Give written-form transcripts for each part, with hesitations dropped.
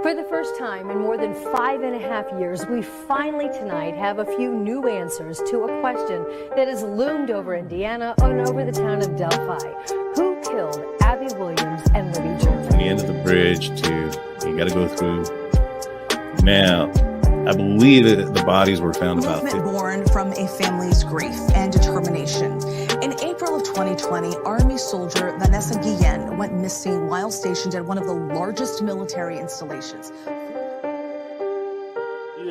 For the first time in more than 5.5 years, we finally tonight have a few new answers to a question that has loomed over Indiana and over the town of Delphi. Who killed Abby Williams and Libby German? From the end of the bridge to, you got to go through. Now, I believe that the bodies were found about 50. Born from a family's grief and determination. In April of 2020, Army soldier Vanessa Guillen went missing while stationed at one of the largest military installations.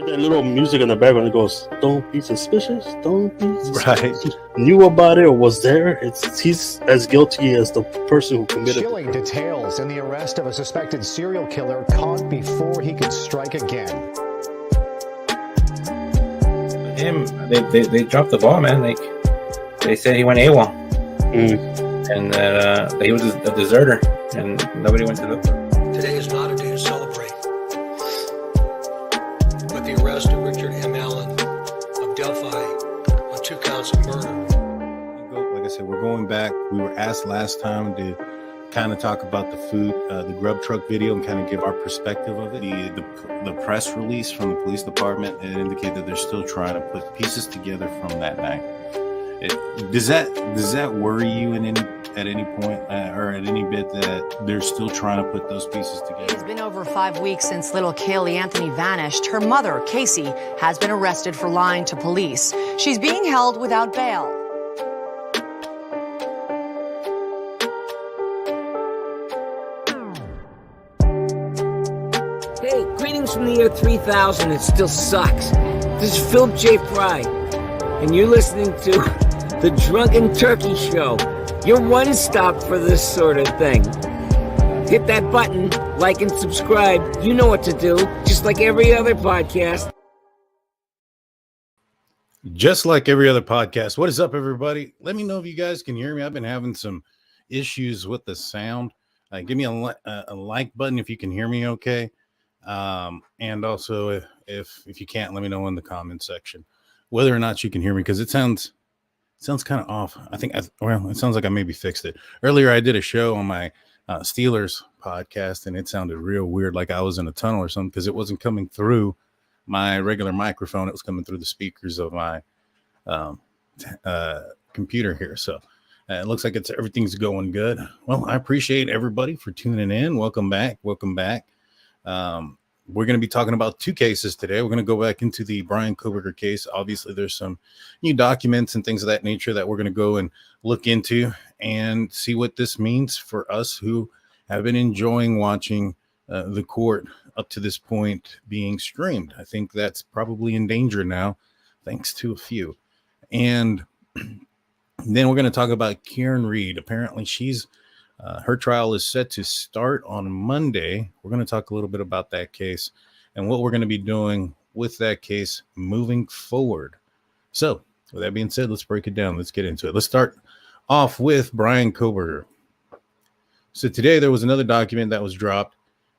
That little music in the background that goes, "Don't be suspicious, don't be suspicious." Right. Knew about it or was there. He's as guilty as the person who committed it. Chilling details in the arrest of a suspected serial killer caught before he could strike again. They dropped the ball, man. They said he went AWOL, and that he was a deserter, and nobody went to look for him. Today is not a day to celebrate, but the arrest of Richard M. Allen of Delphi on 2 counts of murder. Like I said, we're going back. We were asked last time to kind of talk about the food, the grub truck video, and kind of give our perspective of it. The press release from the police department, it indicated that they're still trying to put pieces together from that night. Does that worry you at any point or at any bit that they're still trying to put those pieces together? It's been over 5 weeks since little Kaylee Anthony vanished. Her mother, Casey, has been arrested for lying to police. She's being held without bail. Hey, greetings from the year 3000. It still sucks. This is Philip J. Fry, and you're listening to the Drunken Turkey Show. Your one stop for this sort of thing. Hit that button, like and subscribe. You know what to do, just like every other podcast. Just like every other podcast. What is up, everybody? Let me know if you guys can hear me. I've been having some issues with the sound. Give me a like button if you can hear me okay. And also if you can't, let me know in the comment section whether or not you can hear me, because it sounds kind of off. It sounds like I maybe fixed it. Earlier I did a show on my Steelers podcast, and it sounded real weird, like I was in a tunnel or something, because it wasn't coming through my regular microphone. It was coming through the speakers of my computer here. So it looks like everything's going good. Well, I appreciate everybody for tuning in. Welcome back. We're going to be talking about 2 cases today. We're going to go back into the Bryan Kohberger case. Obviously, there's some new documents and things of that nature that we're going to go and look into and see what this means for us who have been enjoying watching the court up to this point being streamed. I think that's probably in danger now, thanks to a few. And then we're going to talk about Karen Reed. Apparently, her trial is set to start on Monday. We're going to talk a little bit about that case and what we're going to be doing with that case moving forward. So, with that being said, let's break it down. Let's get into it. Let's start off with Bryan Kohberger. So today there was another document that was dropped,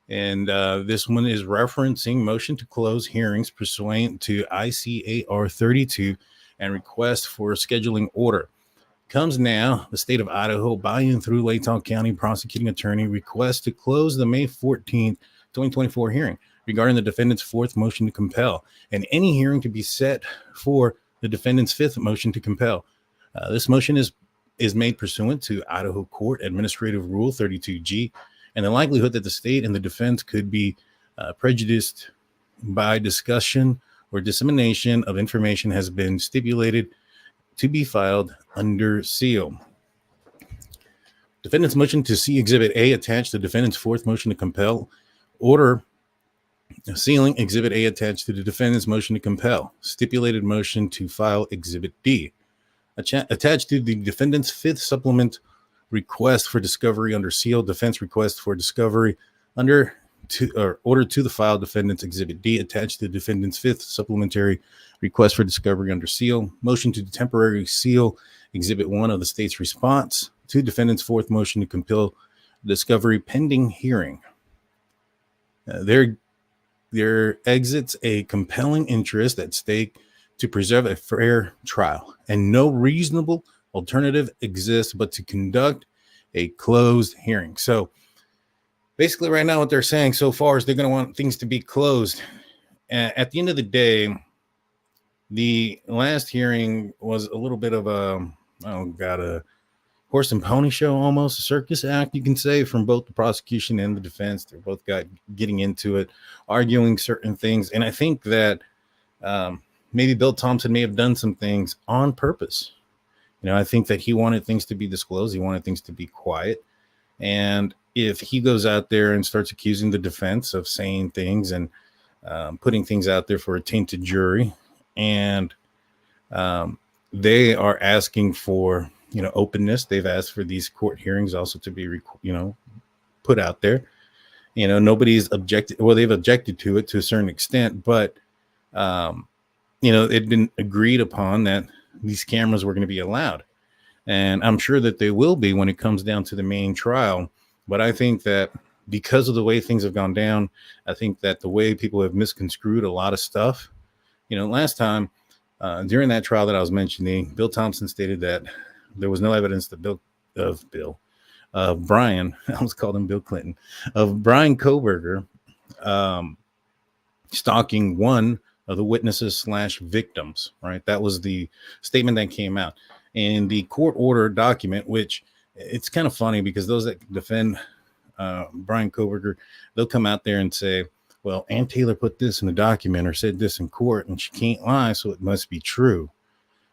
and this one is referencing motion to close hearings pursuant to ICAR 32 and request for a scheduling order. Comes now, the state of Idaho, by and through Layton County prosecuting attorney, requests to close the May 14th, 2024 hearing regarding the defendant's 4th motion to compel, and any hearing to be set for the defendant's 5th motion to compel. This motion is made pursuant to Idaho Court Administrative Rule 32G, and the likelihood that the state and the defense could be prejudiced by discussion or dissemination of information has been stipulated to be filed under seal. Defendant's motion to see Exhibit A attached to the defendant's 4th motion to compel. Order sealing Exhibit A attached to the defendant's motion to compel. Stipulated motion to file Exhibit D. Attached to the defendant's 5th supplement request for discovery under seal. Defense request for discovery under order to the file defendant's Exhibit D attached to the defendant's 5th supplementary request for discovery under seal. Motion to temporarily seal Exhibit 1 of the state's response to defendant's 4th motion to compel discovery pending hearing. There exits a compelling interest at stake to preserve a fair trial, and no reasonable alternative exists but to conduct a closed hearing. So basically right now what they're saying so far is they're going to want things to be closed. At the end of the day, the last hearing was a little bit of a horse and pony show, almost a circus act, you can say, from both the prosecution and the defense. They're both getting into it, arguing certain things. And I think that maybe Bill Thompson may have done some things on purpose. I think that he wanted things to be disclosed. He wanted things to be quiet. And if he goes out there and starts accusing the defense of saying things and putting things out there for a tainted jury, and they are asking for, openness. They've asked for these court hearings also to be, put out there. Nobody's objected. Well, they've objected to it to a certain extent, but, it'd been agreed upon that these cameras were going to be allowed. And I'm sure that they will be when it comes down to the main trial. But I think that because of the way things have gone down, I think that the way people have misconstrued a lot of stuff, last time during that trial that I was mentioning, Bill Thompson stated that there was no evidence that Brian, I almost called him Bill Clinton, of Bryan Kohberger stalking one of the witnesses / victims, right? That was the statement that came out in the court order document, which it's kind of funny because those that defend Bryan Kohberger, they'll come out there and say, well, Ann Taylor put this in the document or said this in court and she can't lie, so it must be true.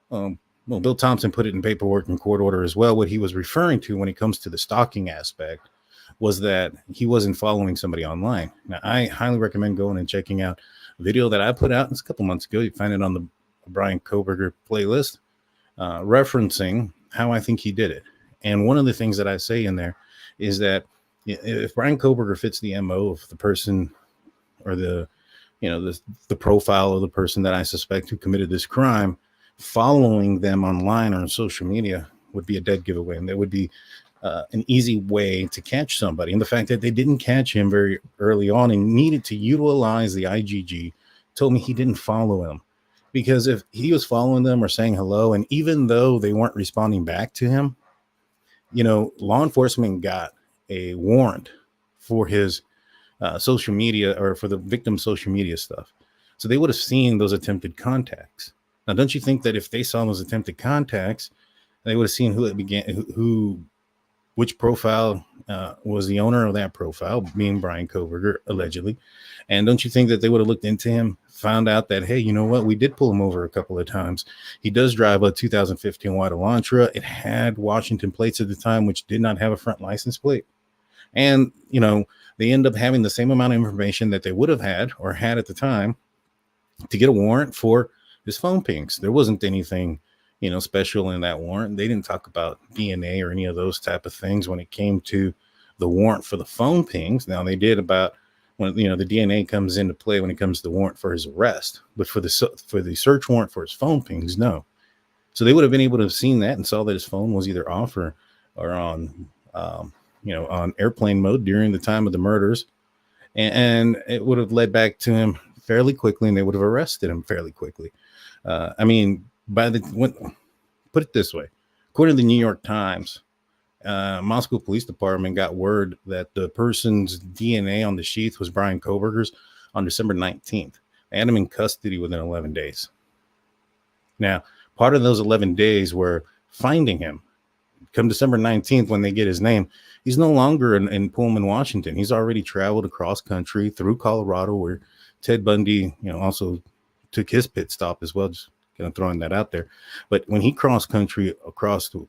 Well, Bill Thompson put it in paperwork and court order as well. What he was referring to when it comes to the stalking aspect was that he wasn't following somebody online. Now, I highly recommend going and checking out a video that I put out a couple months ago. You find it on the Bryan Kohberger playlist, referencing how I think he did it. And one of the things that I say in there is that if Bryan Kohberger fits the MO of the person or the profile of the person that I suspect who committed this crime, following them online or on social media would be a dead giveaway. And that would be an easy way to catch somebody. And the fact that they didn't catch him very early on and needed to utilize the IGG told me he didn't follow him. Because if he was following them or saying hello, and even though they weren't responding back to him, law enforcement got a warrant for his social media or for the victim's social media stuff. So they would have seen those attempted contacts. Now, don't you think that if they saw those attempted contacts, they would have seen who it began, which profile was the owner of that profile, being Bryan Kohberger, allegedly. And don't you think that they would have looked into him, found out that, hey, you know what? We did pull him over a couple of times. He does drive a 2015 white Elantra. It had Washington plates at the time, which did not have a front license plate. And, they end up having the same amount of information that they would have had or had at the time to get a warrant for his phone pings. There wasn't anything, special in that warrant. They didn't talk about DNA or any of those type of things when it came to the warrant for the phone pings. Now they did about when, the DNA comes into play when it comes to the warrant for his arrest, but for the search warrant for his phone pings, no. So they would have been able to have seen that and saw that his phone was either off or on, on airplane mode during the time of the murders. And it would have led back to him fairly quickly, and they would have arrested him fairly quickly. Put it this way, according to the New York Times, Moscow Police Department got word that the person's DNA on the sheath was Bryan Kohberger's on December 19th. They had him in custody within 11 days. Now, part of those 11 days were finding him. Come December 19th, when they get his name, he's no longer in Pullman, Washington. He's already traveled across country through Colorado, where Ted Bundy, also took his pit stop as well. Just kind of throwing that out there. But when he crossed country across, the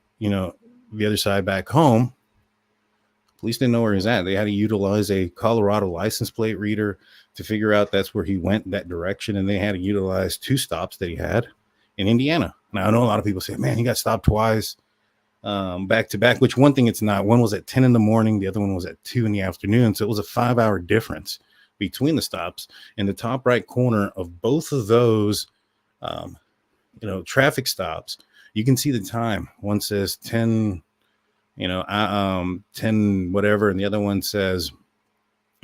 other side back home, police didn't know where he's at. They had to utilize a Colorado license plate reader to figure out that's where he went, that direction. And they had to utilize 2 stops that he had in Indiana. Now, I know a lot of people say, man, he got stopped twice. Back to back, which one thing it's not. One was at 10 in the morning. The other one was at 2 in the afternoon. So it was a 5-hour difference between the stops. In the top right corner of both of those, traffic stops, you can see the time. One says 10, 10 whatever. And the other one says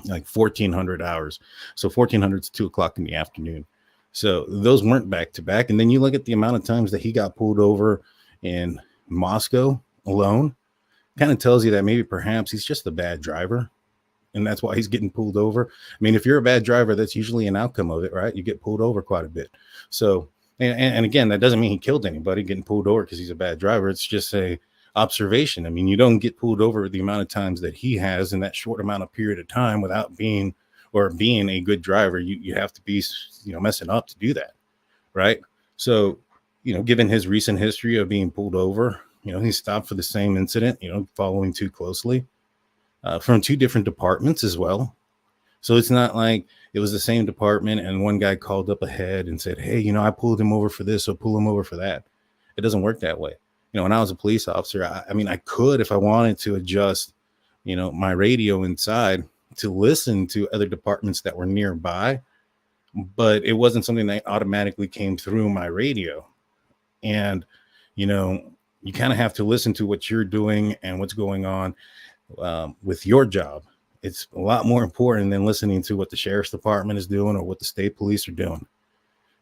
like 1400 hours. So 1400 is 2 o'clock in the afternoon. So those weren't back to back. And then you look at the amount of times that he got pulled over in Moscow alone, kind of tells you that maybe perhaps he's just a bad driver. and that's why he's getting pulled over. I mean, if you're a bad driver, that's usually an outcome of it, right? You get pulled over quite a bit. So, and again, that doesn't mean he killed anybody getting pulled over because he's a bad driver. It's just a observation. I mean, you don't get pulled over the amount of times that he has in that short amount of period of time without being a good driver. You have to be, messing up to do that, right? So, given his recent history of being pulled over, he stopped for the same incident, following too closely, from two different departments as well. So it's not like it was the same department and one guy called up ahead and said, hey, I pulled him over for this, so pull him over for that. It doesn't work that way. When I was a police officer, I could, if I wanted to, adjust, my radio inside to listen to other departments that were nearby, but it wasn't something that automatically came through my radio. And, you kind of have to listen to what you're doing and what's going on with your job. It's a lot more important than listening to what the sheriff's department is doing or what the state police are doing.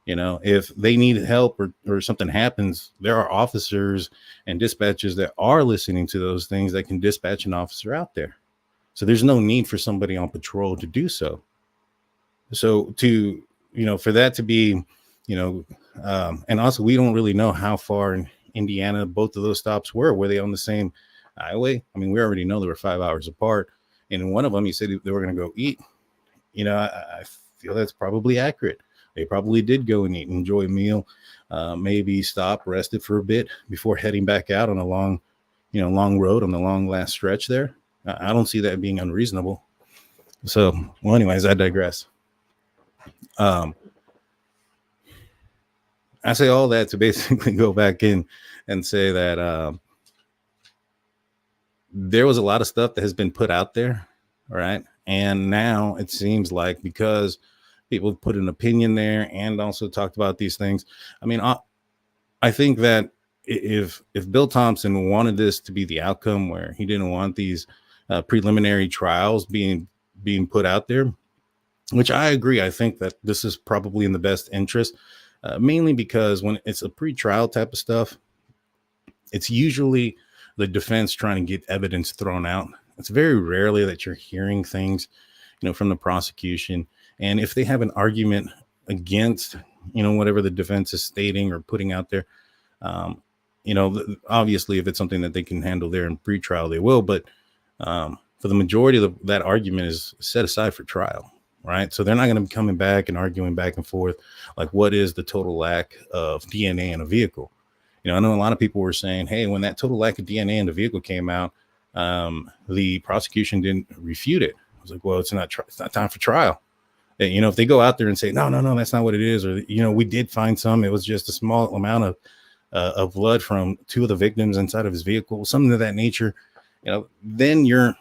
If they need help or something happens, there are officers and dispatchers that are listening to those things that can dispatch an officer out there. So there's no need for somebody on patrol to do so. So for that to be, and also we don't really know how far in Indiana both of those stops were they on the same highway? I mean, we already know they were 5 hours apart. And in one of them, he said they were going to go eat. I feel that's probably accurate. They probably did go and eat, enjoy a meal, maybe stop, rested for a bit before heading back out on a long road on the long last stretch there. I don't see that being unreasonable. So, well, anyways, I digress. I say all that to basically go back in and say that there was a lot of stuff that has been put out there, right? And now it seems like because people put an opinion there and also talked about these things. I mean, I think that if Bill Thompson wanted this to be the outcome where he didn't want these preliminary trials being put out there, which I agree. I think that this is probably in the best interest, mainly because when it's a pre-trial type of stuff, it's usually the defense trying to get evidence thrown out. It's very rarely that you're hearing things, from the prosecution. And if they have an argument against, whatever the defense is stating or putting out there, obviously if it's something that they can handle there in pre-trial, they will. But for the majority of that argument is set aside for trial, right? So they're not going to be coming back and arguing back and forth, like what is the total lack of DNA in a vehicle? I know a lot of people were saying, hey, when that total lack of DNA in the vehicle came out, the prosecution didn't refute it. I was like, well, it's not time for trial. If they go out there and say, no, that's not what it is. Or, we did find some, it was just a small amount of blood from two of the victims inside of his vehicle, something of that nature, then you're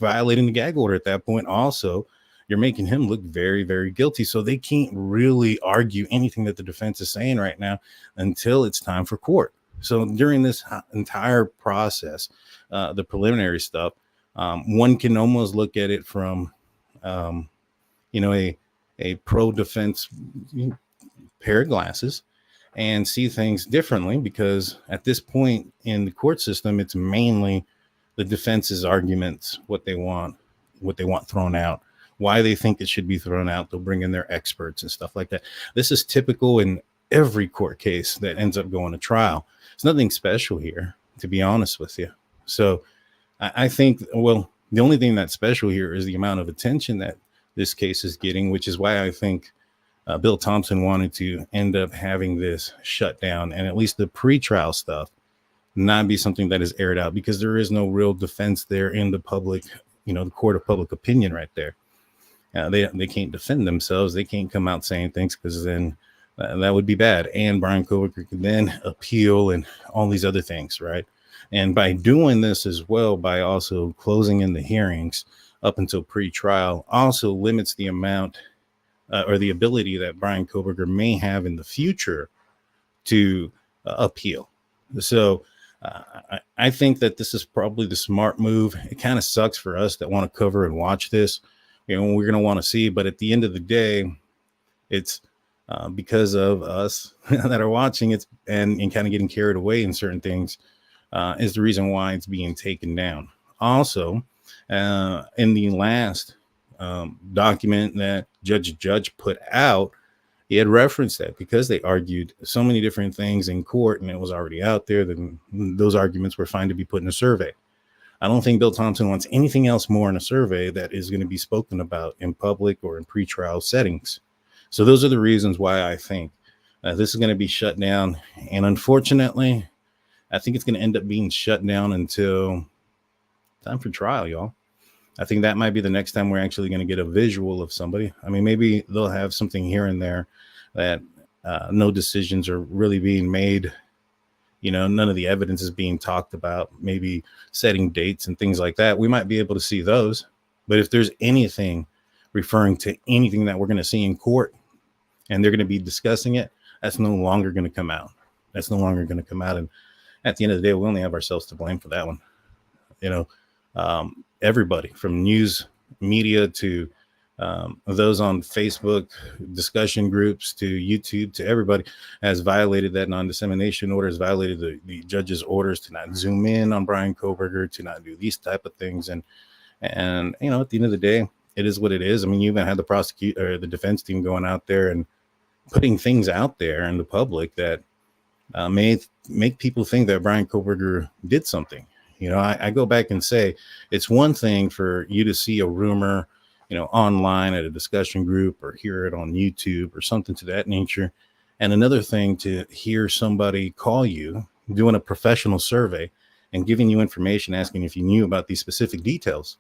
violating the gag order at that point. Also, you're making him look very, very guilty. So they can't really argue anything that the defense is saying right now until it's time for court. So during this entire process, the preliminary stuff, one can almost look at it from, a pro-defense pair of glasses and see things differently, because at this point in the court system, it's mainly the defense's arguments, what they want thrown out, why they think it should be thrown out. They'll bring in their experts and stuff like that. This is typical in every court case that ends up going to trial. It's nothing special here, to be honest with you. So I think, well, the only thing that's special here is the amount of attention that this case is getting, which is why I think Bill Thompson wanted to end up having this shut down, and at least the pretrial stuff not be something that is aired out, because there is no real defense there in the public, the court of public opinion right there. They can't defend themselves. They can't come out saying things, because then that would be bad. And Bryan Kohberger could then appeal and all these other things, right? And by doing this as well, by also closing in the hearings up until pre-trial, also limits the amount or the ability that Bryan Kohberger may have in the future to appeal. So I think that this is probably the smart move. It kind of sucks for us that want to cover and watch this. We're going to want to see, but at the end of the day, it's because of us that are watching it and kind of getting carried away in certain things is the reason why it's being taken down. Also, In the last document that Judge put out, he had referenced that because they argued so many different things in court and it was already out there, then those arguments were fine to be put in a survey. I don't think Bill Thompson wants anything else more in a survey that is going to be spoken about in public or in pretrial settings. So those are the reasons why I think this is going to be shut down. And unfortunately, I think it's going to end up being shut down until time for trial, y'all. I think that might be the next time we're actually going to get a visual of somebody. I mean, maybe they'll have something here and there that no decisions are really being made. You know, none of the evidence is being talked about, maybe setting dates and things like that. We might be able to see those. But if there's anything referring to anything that we're going to see in court and they're going to be discussing it, that's no longer going to come out. That's no longer going to come out. And at the end of the day, we only have ourselves to blame for that one. You know, everybody from news media to those on Facebook discussion groups to YouTube to everybody has violated that non-dissemination order, has violated the judge's orders to not zoom in on Bryan Kohberger, to not do these type of things. And you know, at the end of the day, it is what it is. I mean, you even had the prosecutor or the defense team going out there and putting things out there in the public that may make people think that Bryan Kohberger did something. You know, I go back and say it's one thing for you to see a rumor, you know, online at a discussion group or hear it on YouTube or something to that nature. And another thing to hear somebody call you doing a professional survey and giving you information, asking if you knew about these specific details.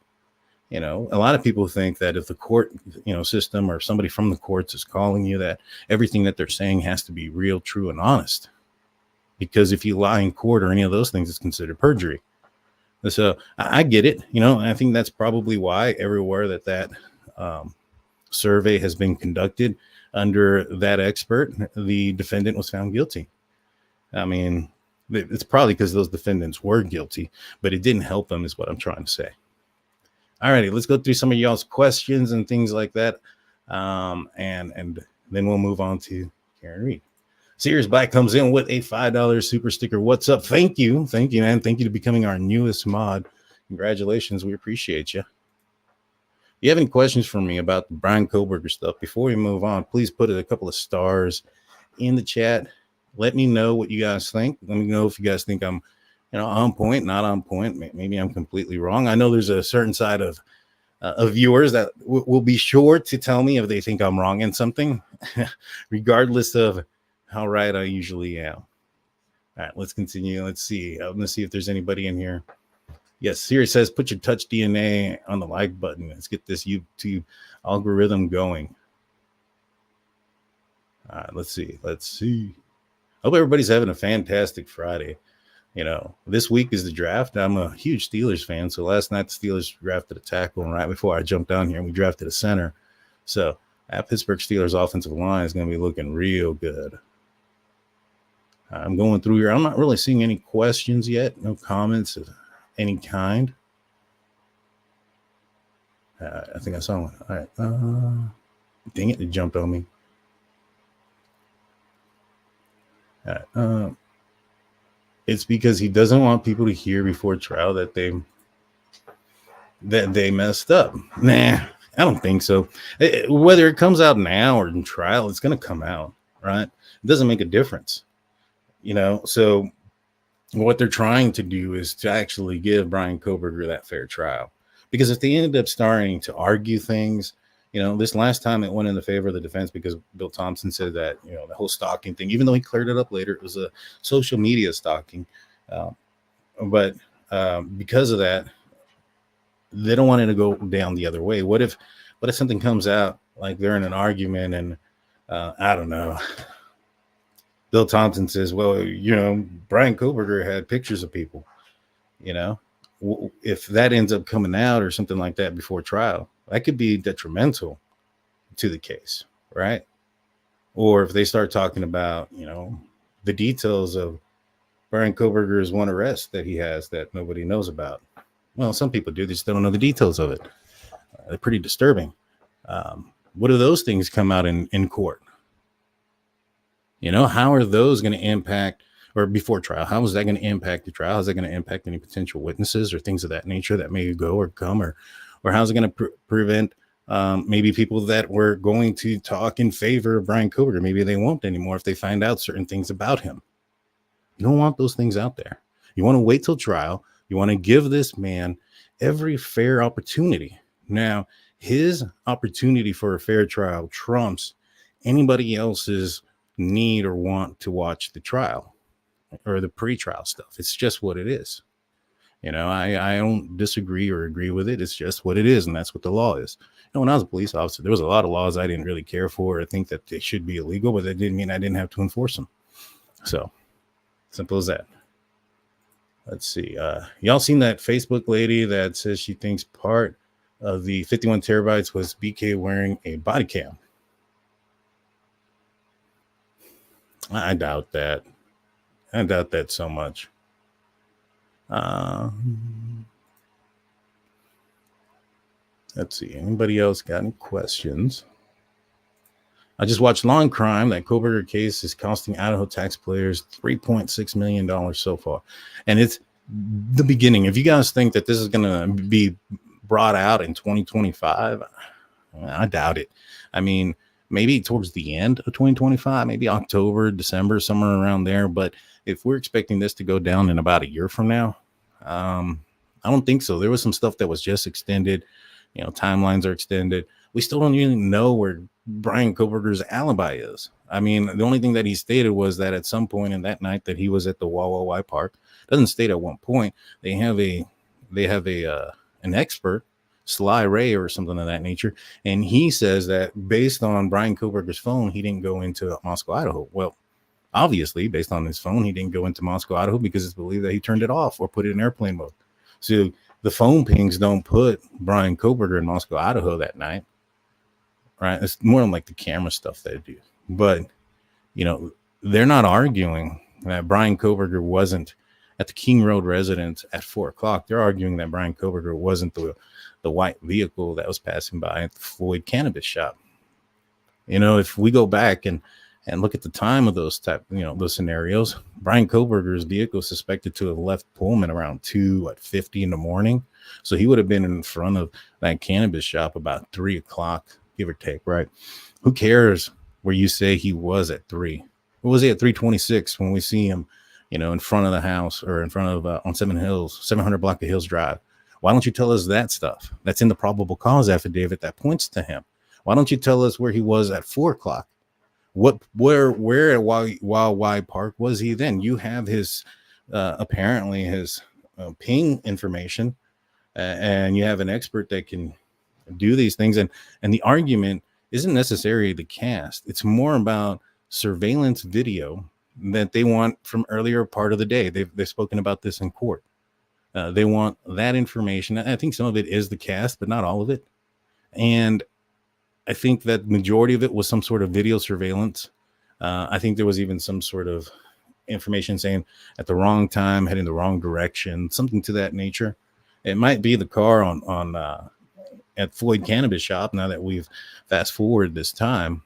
You know, a lot of people think that if the court, you know, system or somebody from the courts is calling you, that everything that they're saying has to be real, true, and honest. Because if you lie in court or any of those things, it's considered perjury. So I get it. You know, I think that's probably why everywhere that survey has been conducted under that expert, the defendant was found guilty. I mean, it's probably because those defendants were guilty, but it didn't help them is what I'm trying to say. All righty, let's go through some of y'all's questions and things like that. And then we'll move on to Karen Reed. Sirius Black comes in with a $5 super sticker. What's up? Thank you, man. Thank you to becoming our newest mod. Congratulations. We appreciate you. If you have any questions for me about the Bryan Kohberger stuff, before we move on, please put a couple of stars in the chat. Let me know what you guys think. Let me know if you guys think I'm, you know, on point, not on point. Maybe I'm completely wrong. I know there's a certain side of viewers that will be sure to tell me if they think I'm wrong in something, regardless of how right I usually am. All right, let's continue. Let's see. I'm going to see if there's anybody in here. Yes, Sirius says, put your touch DNA on the like button. Let's get this YouTube algorithm going. All right, let's see. Hope everybody's having a fantastic Friday. You know, this week is the draft. I'm a huge Steelers fan. So last night, the Steelers drafted a tackle. And right before I jumped down here, we drafted a center. So that Pittsburgh Steelers offensive line is going to be looking real good. I'm going through here. I'm not really seeing any questions yet. No comments of any kind. I think I saw one. All right. Dang it jumped on me. All right. It's because he doesn't want people to hear before trial that they messed up. Nah, I don't think so. Whether it comes out now or in trial, it's going to come out, right? It doesn't make a difference. You know, so what they're trying to do is to actually give Bryan Kohberger that fair trial. Because if they ended up starting to argue things, you know, this last time it went in the favor of the defense because Bill Thompson said that, you know, the whole stalking thing, even though he cleared it up later, it was a social media stalking. But because of that, they don't want it to go down the other way. What if something comes out like they're in an argument and I don't know, Bill Thompson says, well, you know, Bryan Kohberger had pictures of people, you know, if that ends up coming out or something like that before trial, that could be detrimental to the case, right? Or if they start talking about, you know, the details of Bryan Kohberger's one arrest that he has that nobody knows about. Well, some people do. They just don't know the details of it. They're pretty disturbing. What do those things come out in court? You know, how are those going to impact or before trial. How is that going to impact the trial? How's that going to impact any potential witnesses or things of that nature that may go or come, or how's it going to prevent maybe people that were going to talk in favor of Bryan Kohberger? Maybe they won't anymore if they find out certain things about him. You don't want those things out there. You want to wait till trial. You want to give this man every fair opportunity. Now, his opportunity for a fair trial trumps anybody else's need or want to watch the trial or the pre-trial stuff. It's just what it is. You know, I don't disagree or agree with it. It's just what it is, and that's what the law is. When I was a police officer, there was a lot of laws I didn't really care for or think that they should be illegal, but that didn't mean I didn't have to enforce them. So, simple as that. Let's see. Y'all seen that Facebook lady that says she thinks part of the 51 terabytes was BK wearing a body cam? I doubt that. I doubt that so much. Let's see. Anybody else got any questions? I just watched Law and Crime. That Kohberger case is costing Idaho taxpayers $3.6 million so far. And it's the beginning. If you guys think that this is going to be brought out in 2025, I doubt it. I mean, maybe towards the end of 2025, maybe October, December, somewhere around there. But if we're expecting this to go down in about a year from now, I don't think so. There was some stuff that was just extended. You know, timelines are extended. We still don't even know where Bryan Kohberger's alibi is. I mean, the only thing that he stated was that at some point in that night that he was at the Wawa Park. Doesn't state at one point. They have an expert, Sly Ray or something of that nature, and he says that based on Bryan Kohberger's phone, he didn't go into Moscow, Idaho. Well, obviously, based on his phone, he didn't go into Moscow, Idaho because it's believed that he turned it off or put it in airplane mode. So the phone pings don't put Bryan Kohberger in Moscow, Idaho that night, right? It's more like the camera stuff they do. But, you know, they're not arguing that Bryan Kohberger wasn't at the King Road residence at 4:00. They're arguing that Bryan Kohberger wasn't the white vehicle that was passing by at the Floyd cannabis shop. You know, if we go back and look at the time of those those scenarios, Bryan Kohberger's vehicle is suspected to have left Pullman around 2:50 in the morning. So he would have been in front of that cannabis shop about 3:00, give or take, right? Who cares where you say he was at 3? What was he at 3:26 when we see him, you know, in front of the house or in front of on 700 block of Hills Drive? Why don't you tell us that stuff? That's in the probable cause affidavit that points to him. Why don't you tell us where he was at 4:00? Where at Wild Park was he then? You have his apparently his ping information, and you have an expert that can do these things. And the argument isn't necessarily the cast. It's more about surveillance video that they want from earlier part of the day. They've spoken about this in court. They want that information. I think some of it is the cast, but not all of it. And I think that majority of it was some sort of video surveillance. I think there was even some sort of information saying at the wrong time, heading the wrong direction, something to that nature. It might be the car on at Floyd Cannabis Shop now that we've fast forward this time.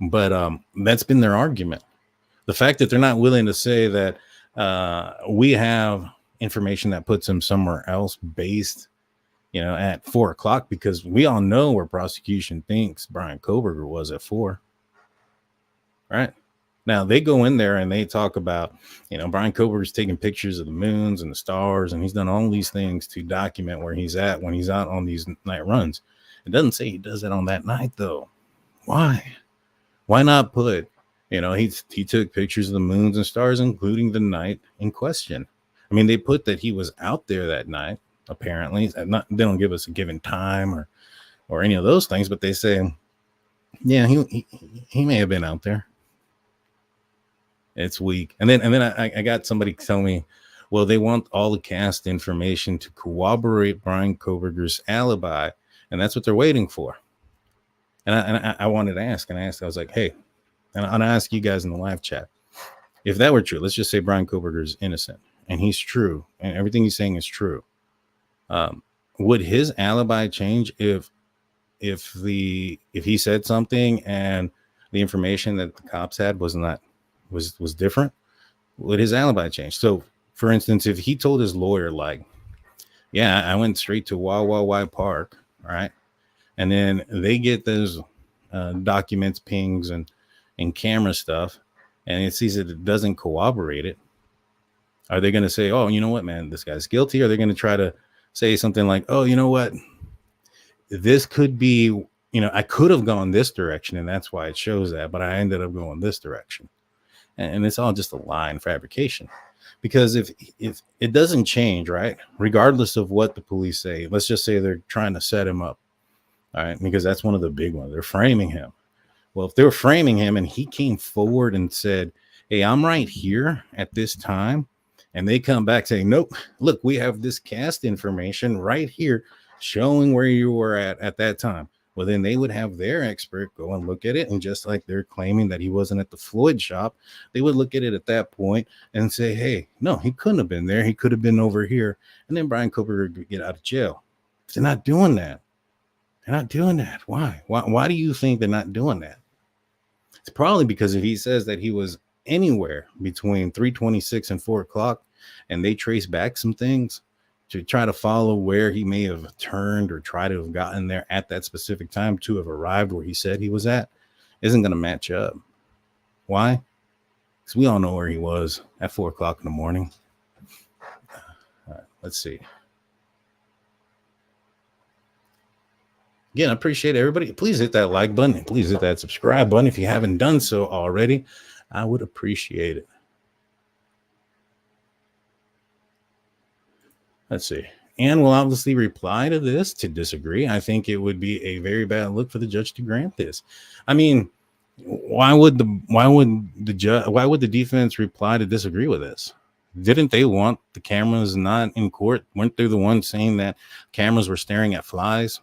But that's been their argument. The fact that they're not willing to say that we have information that puts him somewhere else based, you know, at 4:00, because we all know where prosecution thinks Bryan Kohberger was at 4. Right now, they go in there and they talk about, you know, Bryan Kohberger's taking pictures of the moons and the stars, and he's done all these things to document where he's at when he's out on these night runs. It doesn't say he does it on that night, though. Why not put, you know, he took pictures of the moons and stars, including the night in question. I mean, they put that he was out there that night. Apparently, they don't give us a given time or any of those things, but they say, yeah, he may have been out there. It's weak. And then I got somebody tell me, well, they want all the cast information to corroborate Bryan Kohberger's alibi, and that's what they're waiting for. And I wanted to ask, and I was like, hey, and I ask you guys in the live chat, if that were true, let's just say Bryan Kohberger is innocent and he's true and everything he's saying is true. Would his alibi change if he said something and the information that the cops had was not was different, would his alibi change? So, for instance, if he told his lawyer, like, yeah, I went straight to Wawa Park, right? And then they get those documents, pings, and camera stuff, and it sees that it doesn't corroborate it. Are they going to say, oh, you know what, man, this guy's guilty? Or are they going to try to say something like, oh, you know what, this could be, you know, I could have gone this direction, and that's why it shows that, but I ended up going this direction. And it's all just a lie and fabrication. Because if it doesn't change, right, regardless of what the police say, let's just say they're trying to set him up, all right, because that's one of the big ones. They're framing him. Well, if they're framing him and he came forward and said, hey, I'm right here at this time, and they come back saying, nope, look, we have this cast information right here showing where you were at that time. Well, then they would have their expert go and look at it. And just like they're claiming that he wasn't at the Floyd shop, they would look at it at that point and say, hey, no, he couldn't have been there. He could have been over here. And then Bryan Kohberger would get out of jail. They're not doing that. They're not doing that. Why? Why do you think they're not doing that? It's probably because if he says that he was anywhere between 3:26 and 4 o'clock, and they trace back some things to try to follow where he may have turned or try to have gotten there at that specific time to have arrived where he said he was at, isn't going to match up. Why? Because we all know where he was at 4 o'clock in the morning. All right, let's see. Again, I appreciate everybody. Please hit that like button. Please hit that subscribe button if you haven't done so already. I would appreciate it. Let's see. Anne will obviously reply to this to disagree. I think it would be a very bad look for the judge to grant this. I mean, why would the defense reply to disagree with this? Didn't they want the cameras not in court? Weren't they the ones saying that cameras were staring at flies?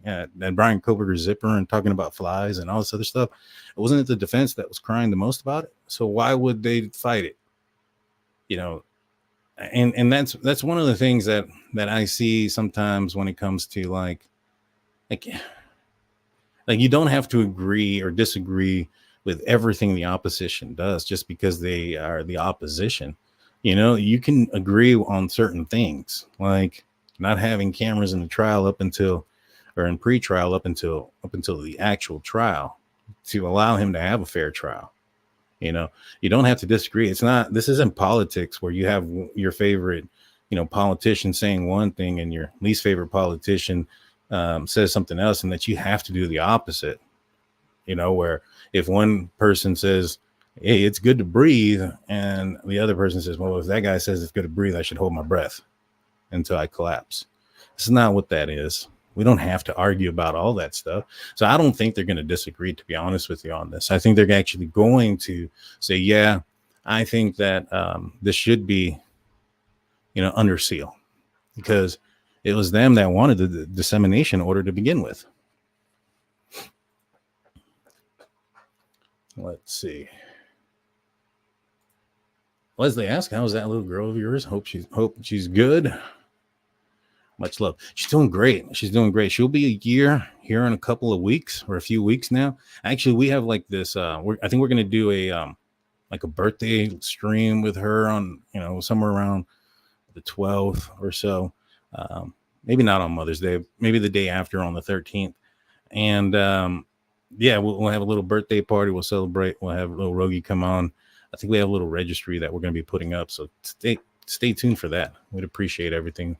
Yeah, that Bryan Kohberger zipper and talking about flies and all this other stuff. Wasn't it the defense that was crying the most about it? So why would they fight it? You know, and that's one of the things that I see sometimes when it comes to like you don't have to agree or disagree with everything the opposition does just because they are the opposition. You know, you can agree on certain things, like not having cameras in the trial in pre-trial up until the actual trial, to allow him to have a fair trial. You know, you don't have to disagree. This isn't politics where you have your favorite, you know, politician saying one thing and your least favorite politician says something else, and that you have to do the opposite. You know, where if one person says, hey, it's good to breathe, and the other person says, well, if that guy says it's good to breathe, I should hold my breath until I collapse. This is not what that is. We don't have to argue about all that stuff. So I don't think they're going to disagree, to be honest with you, on this. I think they're actually going to say, yeah, I think that this should be, you know, under seal, because it was them that wanted the dissemination order to begin with. Let's see. Leslie asked, how's that little girl of yours? Hope she's good. Much love. She's doing great. She'll be a year here in a couple of weeks, or a few weeks now. Actually, we have like this. I think we're gonna do a birthday stream with her on, you know, somewhere around the 12th or so. Maybe not on Mother's Day. Maybe the day after, on the 13th. And yeah, we'll have a little birthday party. We'll celebrate. We'll have a little Rogie come on. I think we have a little registry that we're gonna be putting up. So stay tuned for that. We'd appreciate everything.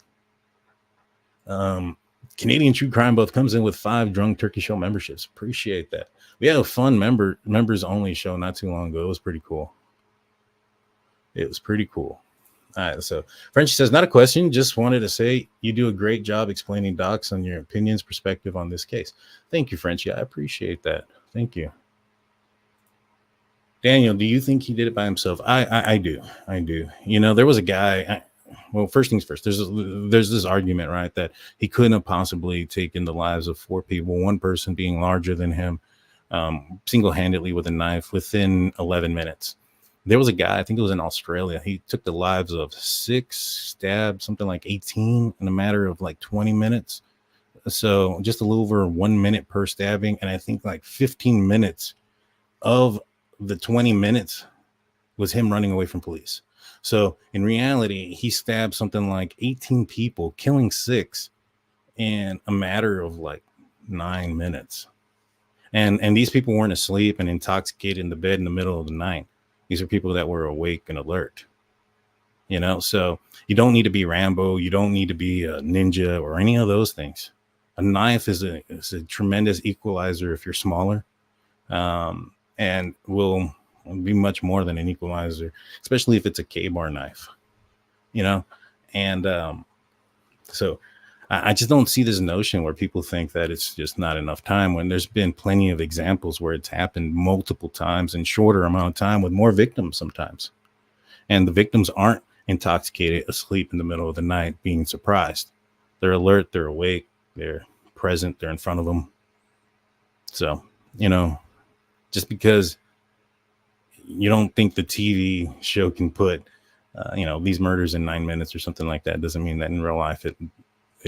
Canadian True Crime Buff comes in with 5 Drunk Turkey Show memberships. Appreciate that. We had a fun members only show not too long ago. It was pretty cool. All right, so Frenchie says, not a question, just wanted to say you do a great job explaining docs on your opinions, perspective on this case. Thank you, Frenchie. I appreciate that. Thank you. Daniel, do you think he did it by himself? I do. You know, there was a guy. Well, first things first, there's this argument, right, that he couldn't have possibly taken the lives of 4 people, one person being larger than him, single-handedly with a knife within 11 minutes. There was a guy, I think it was in Australia, he took the lives of 6, stabbed something like 18 in a matter of like 20 minutes. So just a little over 1 minute per stabbing. And I think like 15 minutes of the 20 minutes was him running away from police. So in reality, he stabbed something like 18 people, killing 6 in a matter of like 9 minutes. And these people weren't asleep and intoxicated in the bed in the middle of the night. These are people that were awake and alert. You know, so you don't need to be Rambo. You don't need to be a ninja or any of those things. A knife is a tremendous equalizer if you're smaller, and will be much more than an equalizer, especially if it's a K-bar knife, you know? And so I just don't see this notion where people think that it's just not enough time, when there's been plenty of examples where it's happened multiple times in shorter amount of time with more victims sometimes. And the victims aren't intoxicated, asleep in the middle of the night, being surprised. They're alert, they're awake, they're present, they're in front of them. So, you know, just because you don't think the TV show can put, you know, these murders in 9 minutes or something like that, doesn't mean that in real life it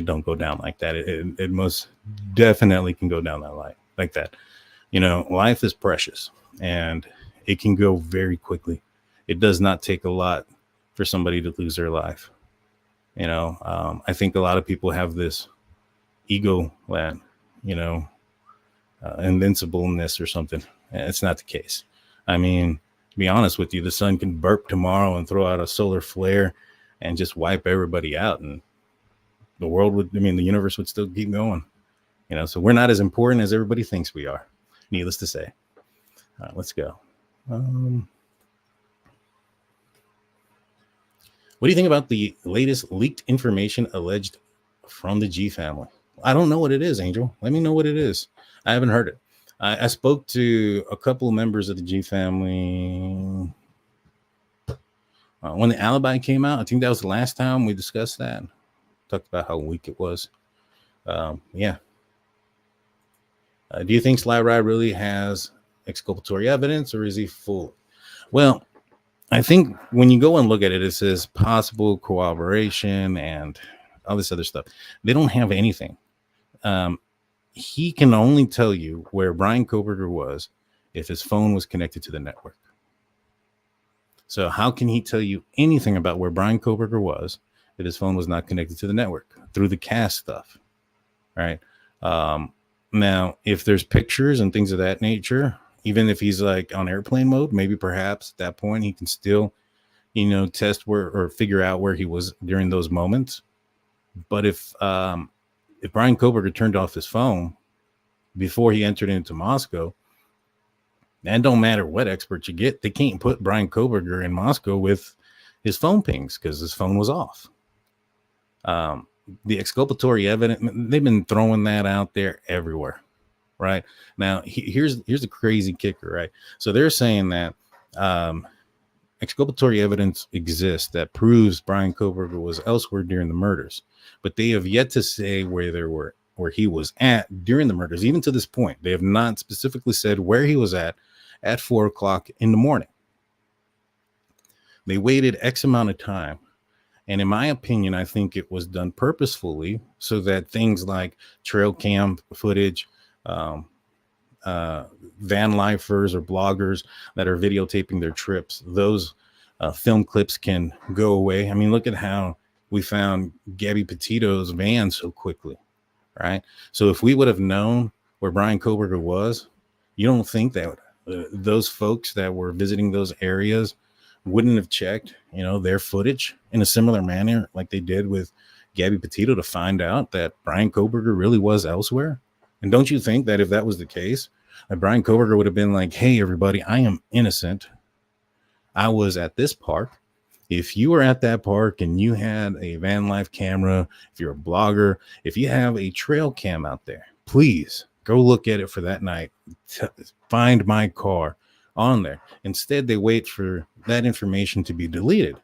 don't go down like that. It most definitely can go down like that. You know, life is precious and it can go very quickly. It does not take a lot for somebody to lose their life. You know, I think a lot of people have this ego that, you know, invincibleness or something. It's not the case. I mean, to be honest with you, the sun can burp tomorrow and throw out a solar flare and just wipe everybody out, and the world would, I mean, the universe would still keep going, you know. So we're not as important as everybody thinks we are, needless to say. All right, let's go. What do you think about the latest leaked information alleged from the G family? I don't know what it is, Angel. Let me know what it is. I haven't heard it. I spoke to a couple of members of the G family when the alibi came out. I think that was the last time we discussed that. Talked about how weak it was. Yeah. Do you think Sly Ride really has exculpatory evidence, or is he full? Well, I think when you go and look at it, it says possible corroboration and all this other stuff. They don't have anything. He can only tell you where Bryan Kohberger was if his phone was connected to the network. So how can he tell you anything about where Bryan Kohberger was if his phone was not connected to the network? Through the CAS stuff, right? Now, if there's pictures and things of that nature, even if he's like on airplane mode, maybe perhaps at that point he can still, you know, test where or figure out where he was during those moments. But if Bryan Kohberger turned off his phone before he entered into Moscow, and don't matter what experts you get, they can't put Bryan Kohberger in Moscow with his phone pings because his phone was off. The exculpatory evidence, they've been throwing that out there everywhere. Right now, here's the crazy kicker, right? So they're saying that exculpatory evidence exists that proves Bryan Kohberger was elsewhere during the murders, but they have yet to say where he was at during the murders. Even to this point, they have not specifically said where he was at 4 o'clock in the morning. They waited X amount of time. And in my opinion, I think it was done purposefully so that things like trail cam footage, van lifers or bloggers that are videotaping their trips, those film clips can go away. I mean, look at how we found Gabby Petito's van so quickly, right? So if we would have known where Bryan Kohberger was, you don't think that those folks that were visiting those areas wouldn't have checked, you know, their footage in a similar manner like they did with Gabby Petito to find out that Bryan Kohberger really was elsewhere? And don't you think that if that was the case, that Bryan Kohberger would have been like, hey, everybody, I am innocent. I was at this park. If you were at that park and you had a van life camera, if you're a blogger, if you have a trail cam out there, please go look at it for that night. Find my car on there. Instead, they wait for that information to be deleted.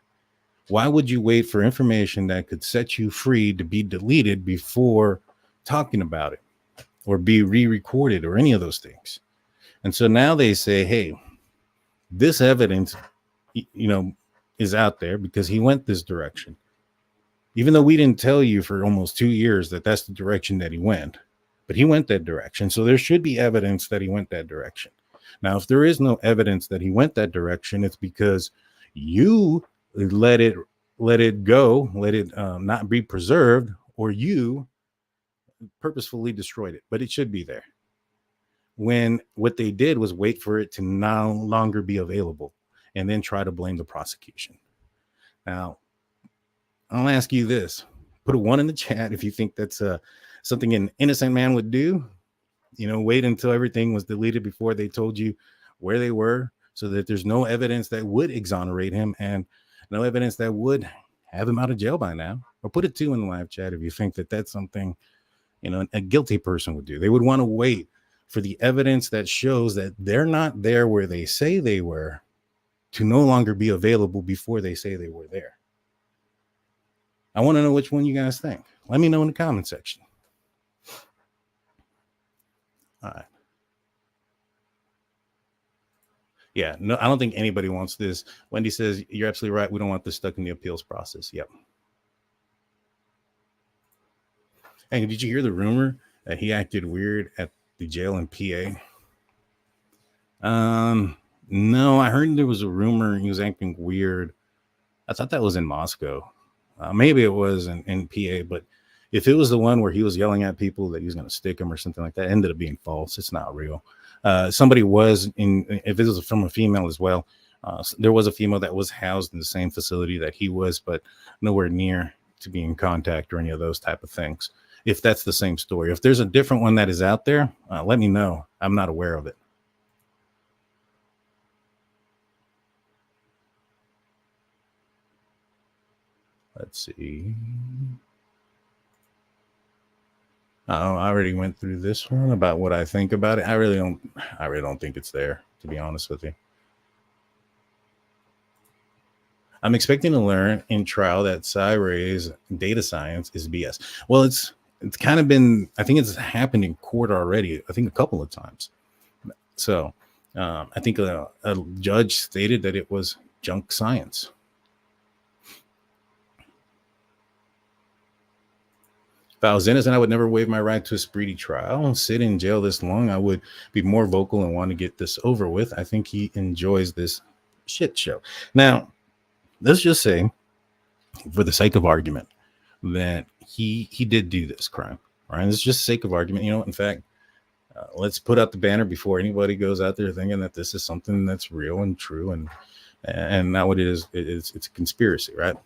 Why would you wait for information that could set you free to be deleted before talking about it or be re-recorded or any of those things? And so now they say, hey, this evidence, you know, is out there because he went this direction. Even though we didn't tell you for almost 2 years that that's the direction that he went, but he went that direction. So there should be evidence that he went that direction. Now, if there is no evidence that he went that direction, it's because you let it go, let it not be preserved, or you purposefully destroyed it. But it should be there. When what they did was wait for it to no longer be available and then try to blame the prosecution. Now, I'll ask you this. Put a 1 in the chat if you think that's something an innocent man would do. Wait until everything was deleted before they told you where they were, so that there's no evidence that would exonerate him and no evidence that would have him out of jail by now. Or put a 2 in the live chat if you think that that's something, a guilty person would do. They would want to wait for the evidence that shows that they're not there where they say they were to no longer be available before they say they were there. I want to know which one you guys think. Let me know in the comment section. All right. Yeah, no, I don't think anybody wants this. Wendy says, you're absolutely right. We don't want this stuck in the appeals process. Yep. Hey, did you hear the rumor that he acted weird at the jail in PA? No, I heard there was a rumor he was acting weird. I thought that was in Moscow. Maybe it was in PA, but if it was the one where he was yelling at people that he was going to stick him or something like that, it ended up being false. It's not real. Somebody was if it was from a female as well, there was a female that was housed in the same facility that he was, but nowhere near to be in contact or any of those type of things. If that's the same story, if there's a different one that is out there, let me know. I'm not aware of it. Let's see. I already went through this one about what I think about it. I really don't think it's there, to be honest with you. I'm expecting to learn in trial that Cy-Ray's data science is BS. Well, it's kind of been, I think it's happened in court already, I think a couple of times. So I think a judge stated that it was junk science. If I was innocent, I would never waive my right to a speedy trial. Sit in jail this long, I would be more vocal and want to get this over with. I think he enjoys this shit show. Now, let's just say, for the sake of argument, that he did do this crime. Right? It's just sake of argument. In fact, let's put out the banner before anybody goes out there thinking that this is something that's real and true, and not what it is. It's a conspiracy, right?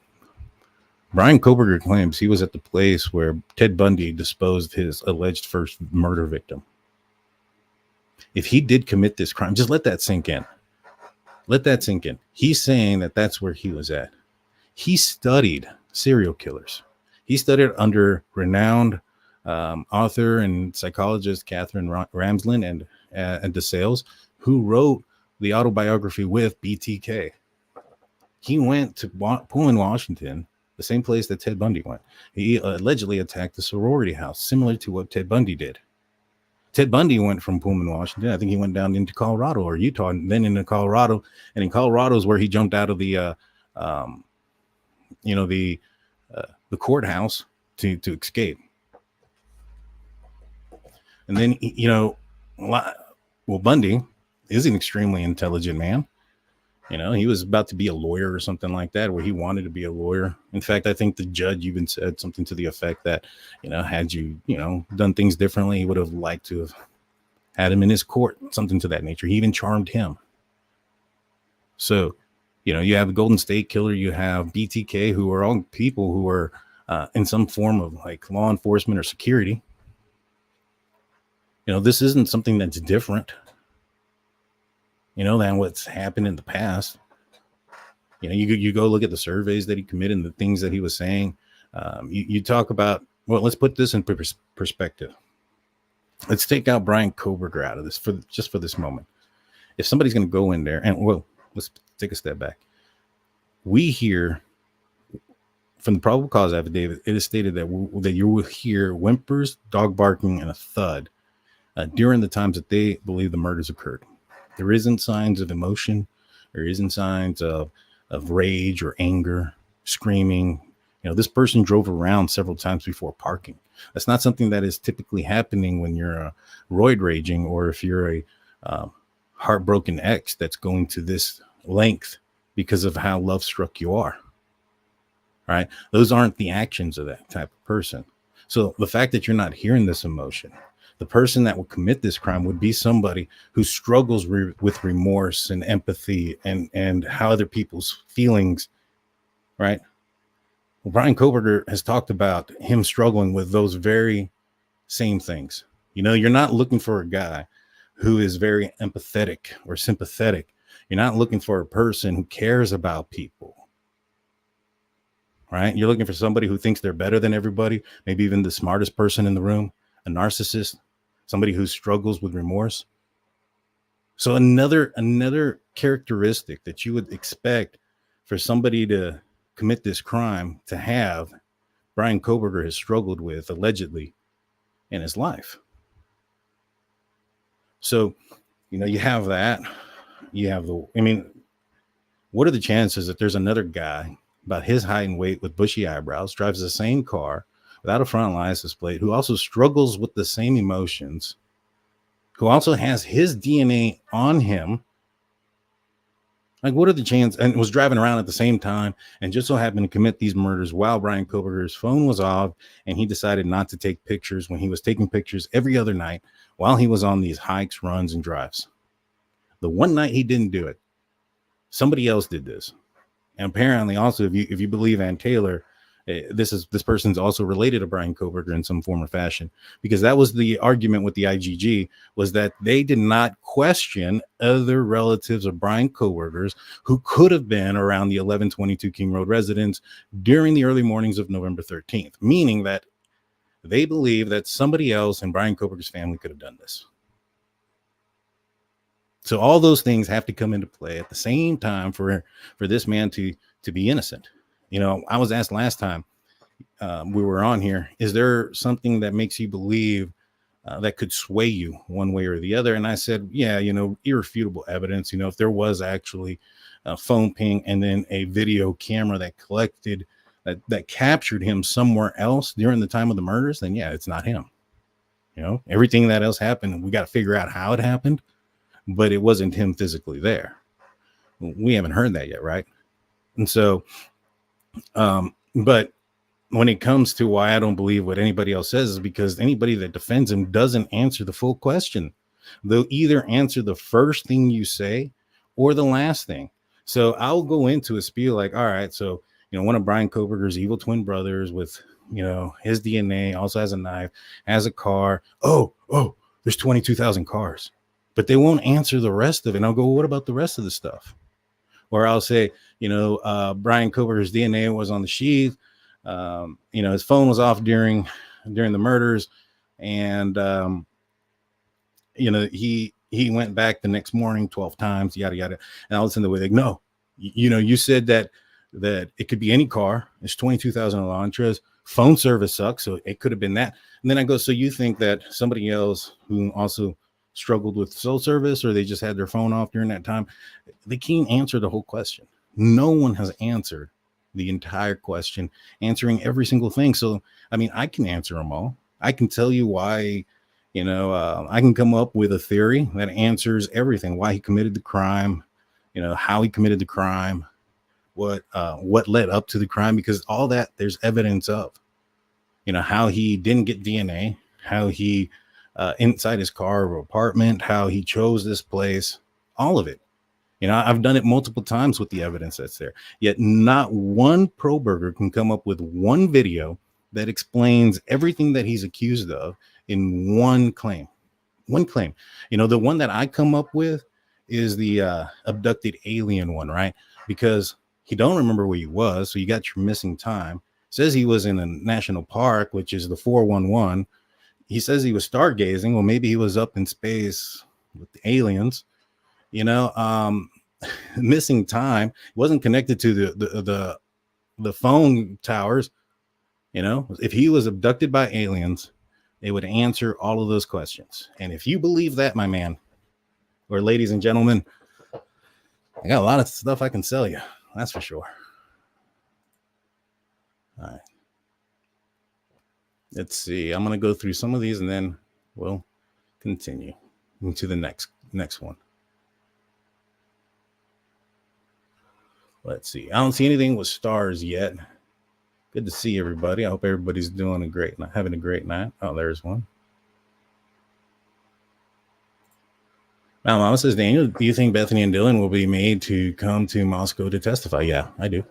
Bryan Kohberger claims he was at the place where Ted Bundy disposed his alleged first murder victim. If he did commit this crime, just let that sink in. Let that sink in. He's saying that that's where he was at. He studied serial killers. He studied under renowned author and psychologist Catherine Ramsland and DeSales, who wrote the autobiography with BTK. He went to Pullman, Washington, the same place that Ted Bundy went. He allegedly attacked the sorority house, similar to what Ted Bundy did. Ted Bundy went from Pullman, Washington. I think he went down into Colorado or Utah, and then into Colorado. And in Colorado is where he jumped out of the courthouse to escape. And then, Bundy is an extremely intelligent man. He was about to be a lawyer or something like that, where he wanted to be a lawyer. In fact, I think the judge even said something to the effect that, had you, done things differently, he would have liked to have had him in his court, something to that nature. He even charmed him. So, you have the Golden State Killer, you have BTK, who are all people who are in some form of like law enforcement or security. This isn't something that's different, than what's happened in the past. You go look at the surveys that he committed and the things that he was saying. You talk about, well, let's put this in perspective. Let's take out Bryan Kohberger out of this for this moment. If somebody's going to go in there and, well, let's take a step back. We hear from the probable cause affidavit, it is stated that you will hear whimpers, dog barking, and a thud during the times that they believe the murders occurred. There isn't signs of emotion. There isn't signs of rage or anger, screaming. This person drove around several times before parking. That's not something that is typically happening when you're roid raging, or if you're a heartbroken ex that's going to this length because of how love struck you are. Right? Those aren't the actions of that type of person. So the fact that you're not hearing this emotion, the person that would commit this crime would be somebody who struggles with remorse and empathy and how other people's feelings, right? Well, Bryan Kohberger has talked about him struggling with those very same things. You know, you're not looking for a guy who is very empathetic or sympathetic. You're not looking for a person who cares about people. Right? You're looking for somebody who thinks they're better than everybody, maybe even the smartest person in the room, a narcissist, somebody who struggles with remorse. So another characteristic that you would expect for somebody to commit this crime to have, Bryan Kohberger has struggled with allegedly in his life. So, you know, you have that. You have what are the chances that there's another guy about his height and weight with bushy eyebrows, drives the same car without a front license plate, who also struggles with the same emotions, who also has his DNA on him? Like, what are the chances? And was driving around at the same time and just so happened to commit these murders while Bryan Kohberger's phone was off, and he decided not to take pictures when he was taking pictures every other night while he was on these hikes, runs, and drives. The one night he didn't do it, somebody else did this. And apparently also, if you believe Ann Taylor, this person's also related to Bryan Kohberger in some form or fashion, because that was the argument with the IGG, was that they did not question other relatives of Bryan Kohberger's who could have been around the 1122 King Road residence during the early mornings of November 13th, meaning that they believe that somebody else in Bryan Kohberger's family could have done this. So all those things have to come into play at the same time for this man to be innocent. You know, I was asked last time we were on here, is there something that makes you believe that could sway you one way or the other? And I said, yeah, you know, irrefutable evidence. You know, if there was actually a phone ping and then a video camera that collected that captured him somewhere else during the time of the murders, then yeah, it's not him. You know, everything that else happened, we got to figure out how it happened, but it wasn't him physically there. We haven't heard that yet, right? And so, but when it comes to why I don't believe what anybody else says, is because anybody that defends him doesn't answer the full question. They'll either answer the first thing you say or the last thing. So I'll go into a spiel like, all right, so, you know, one of Bryan Kohberger's evil twin brothers with, you know, his DNA, also has a knife, has a car. Oh, there's 22,000 cars. But they won't answer the rest of it. And I'll go, well, what about the rest of the stuff? Or I'll say, you know, Bryan Kohberger's DNA was on the sheath. You know, his phone was off during the murders. And, you know, he went back the next morning 12 times, yada, yada. And all of a sudden they're like, no, you know, you said that it could be any car. It's 22,000 Elantras. Phone service sucks. So it could have been that. And then I go, so you think that somebody else who also struggled with cell service, or they just had their phone off during that time? They can't answer the whole question. No one has answered the entire question, answering every single thing. So, I mean, I can answer them all. I can tell you why, you know, I can come up with a theory that answers everything, why he committed the crime, you know, how he committed the crime, what led up to the crime, because all that there's evidence of, you know, how he didn't get DNA, how he, inside his car or apartment, how he chose this place, all of it. You know, I've done it multiple times with the evidence that's there. Yet not one Kohberger can come up with one video that explains everything that he's accused of in one claim. One claim. You know, the one that I come up with is the abducted alien one, right? Because he don't remember where he was, so you got your missing time. Says he was in a national park, which is the 411. He says he was stargazing. Well, maybe he was up in space with the aliens. You know, missing time, wasn't connected to the phone towers. You know, if he was abducted by aliens, they would answer all of those questions. And if you believe that, my man, or ladies and gentlemen, I got a lot of stuff I can sell you. That's for sure. All right. Let's see. I'm going to go through some of these and then we'll continue into the next one. Let's see. I don't see anything with stars yet. Good to see everybody. I hope everybody's doing having a great night. Oh, there's one. Now, Mama says, Daniel, do you think Bethany and Dylan will be made to come to Moscow to testify? Yeah, I do.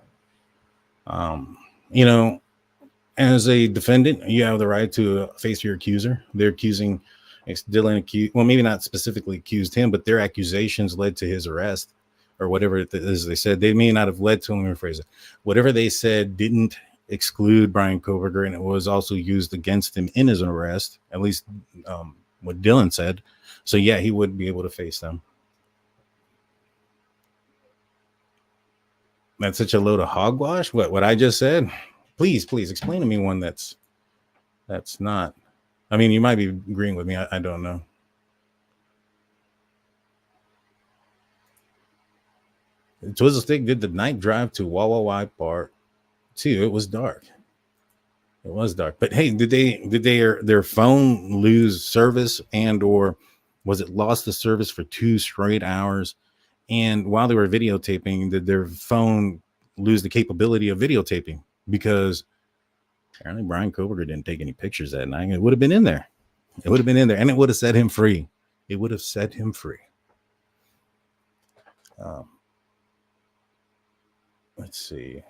As a defendant, you have the right to face your accuser. They're accusing Dylan, well, maybe not specifically accused him, but their accusations led to his arrest or whatever it is they said. They may not have led to him, let me rephrase it. Whatever they said didn't exclude Bryan Kohberger, and it was also used against him in his arrest, at least what Dylan said. So, yeah, he would be able to face them. That's such a load of hogwash. What I just said? Please explain to me one that's not. I mean, you might be agreeing with me. I don't know. Twizzle Stick did the night drive to Wawa Part 2. It was dark. It was dark. But hey, did their phone lose service, and or was it lost the service for 2 straight hours? And while they were videotaping, did their phone lose the capability of videotaping? Because apparently Bryan Kohberger didn't take any pictures that night. It would have been in there. It would have been in there, and it would have set him free. It would have set him free. Let's see.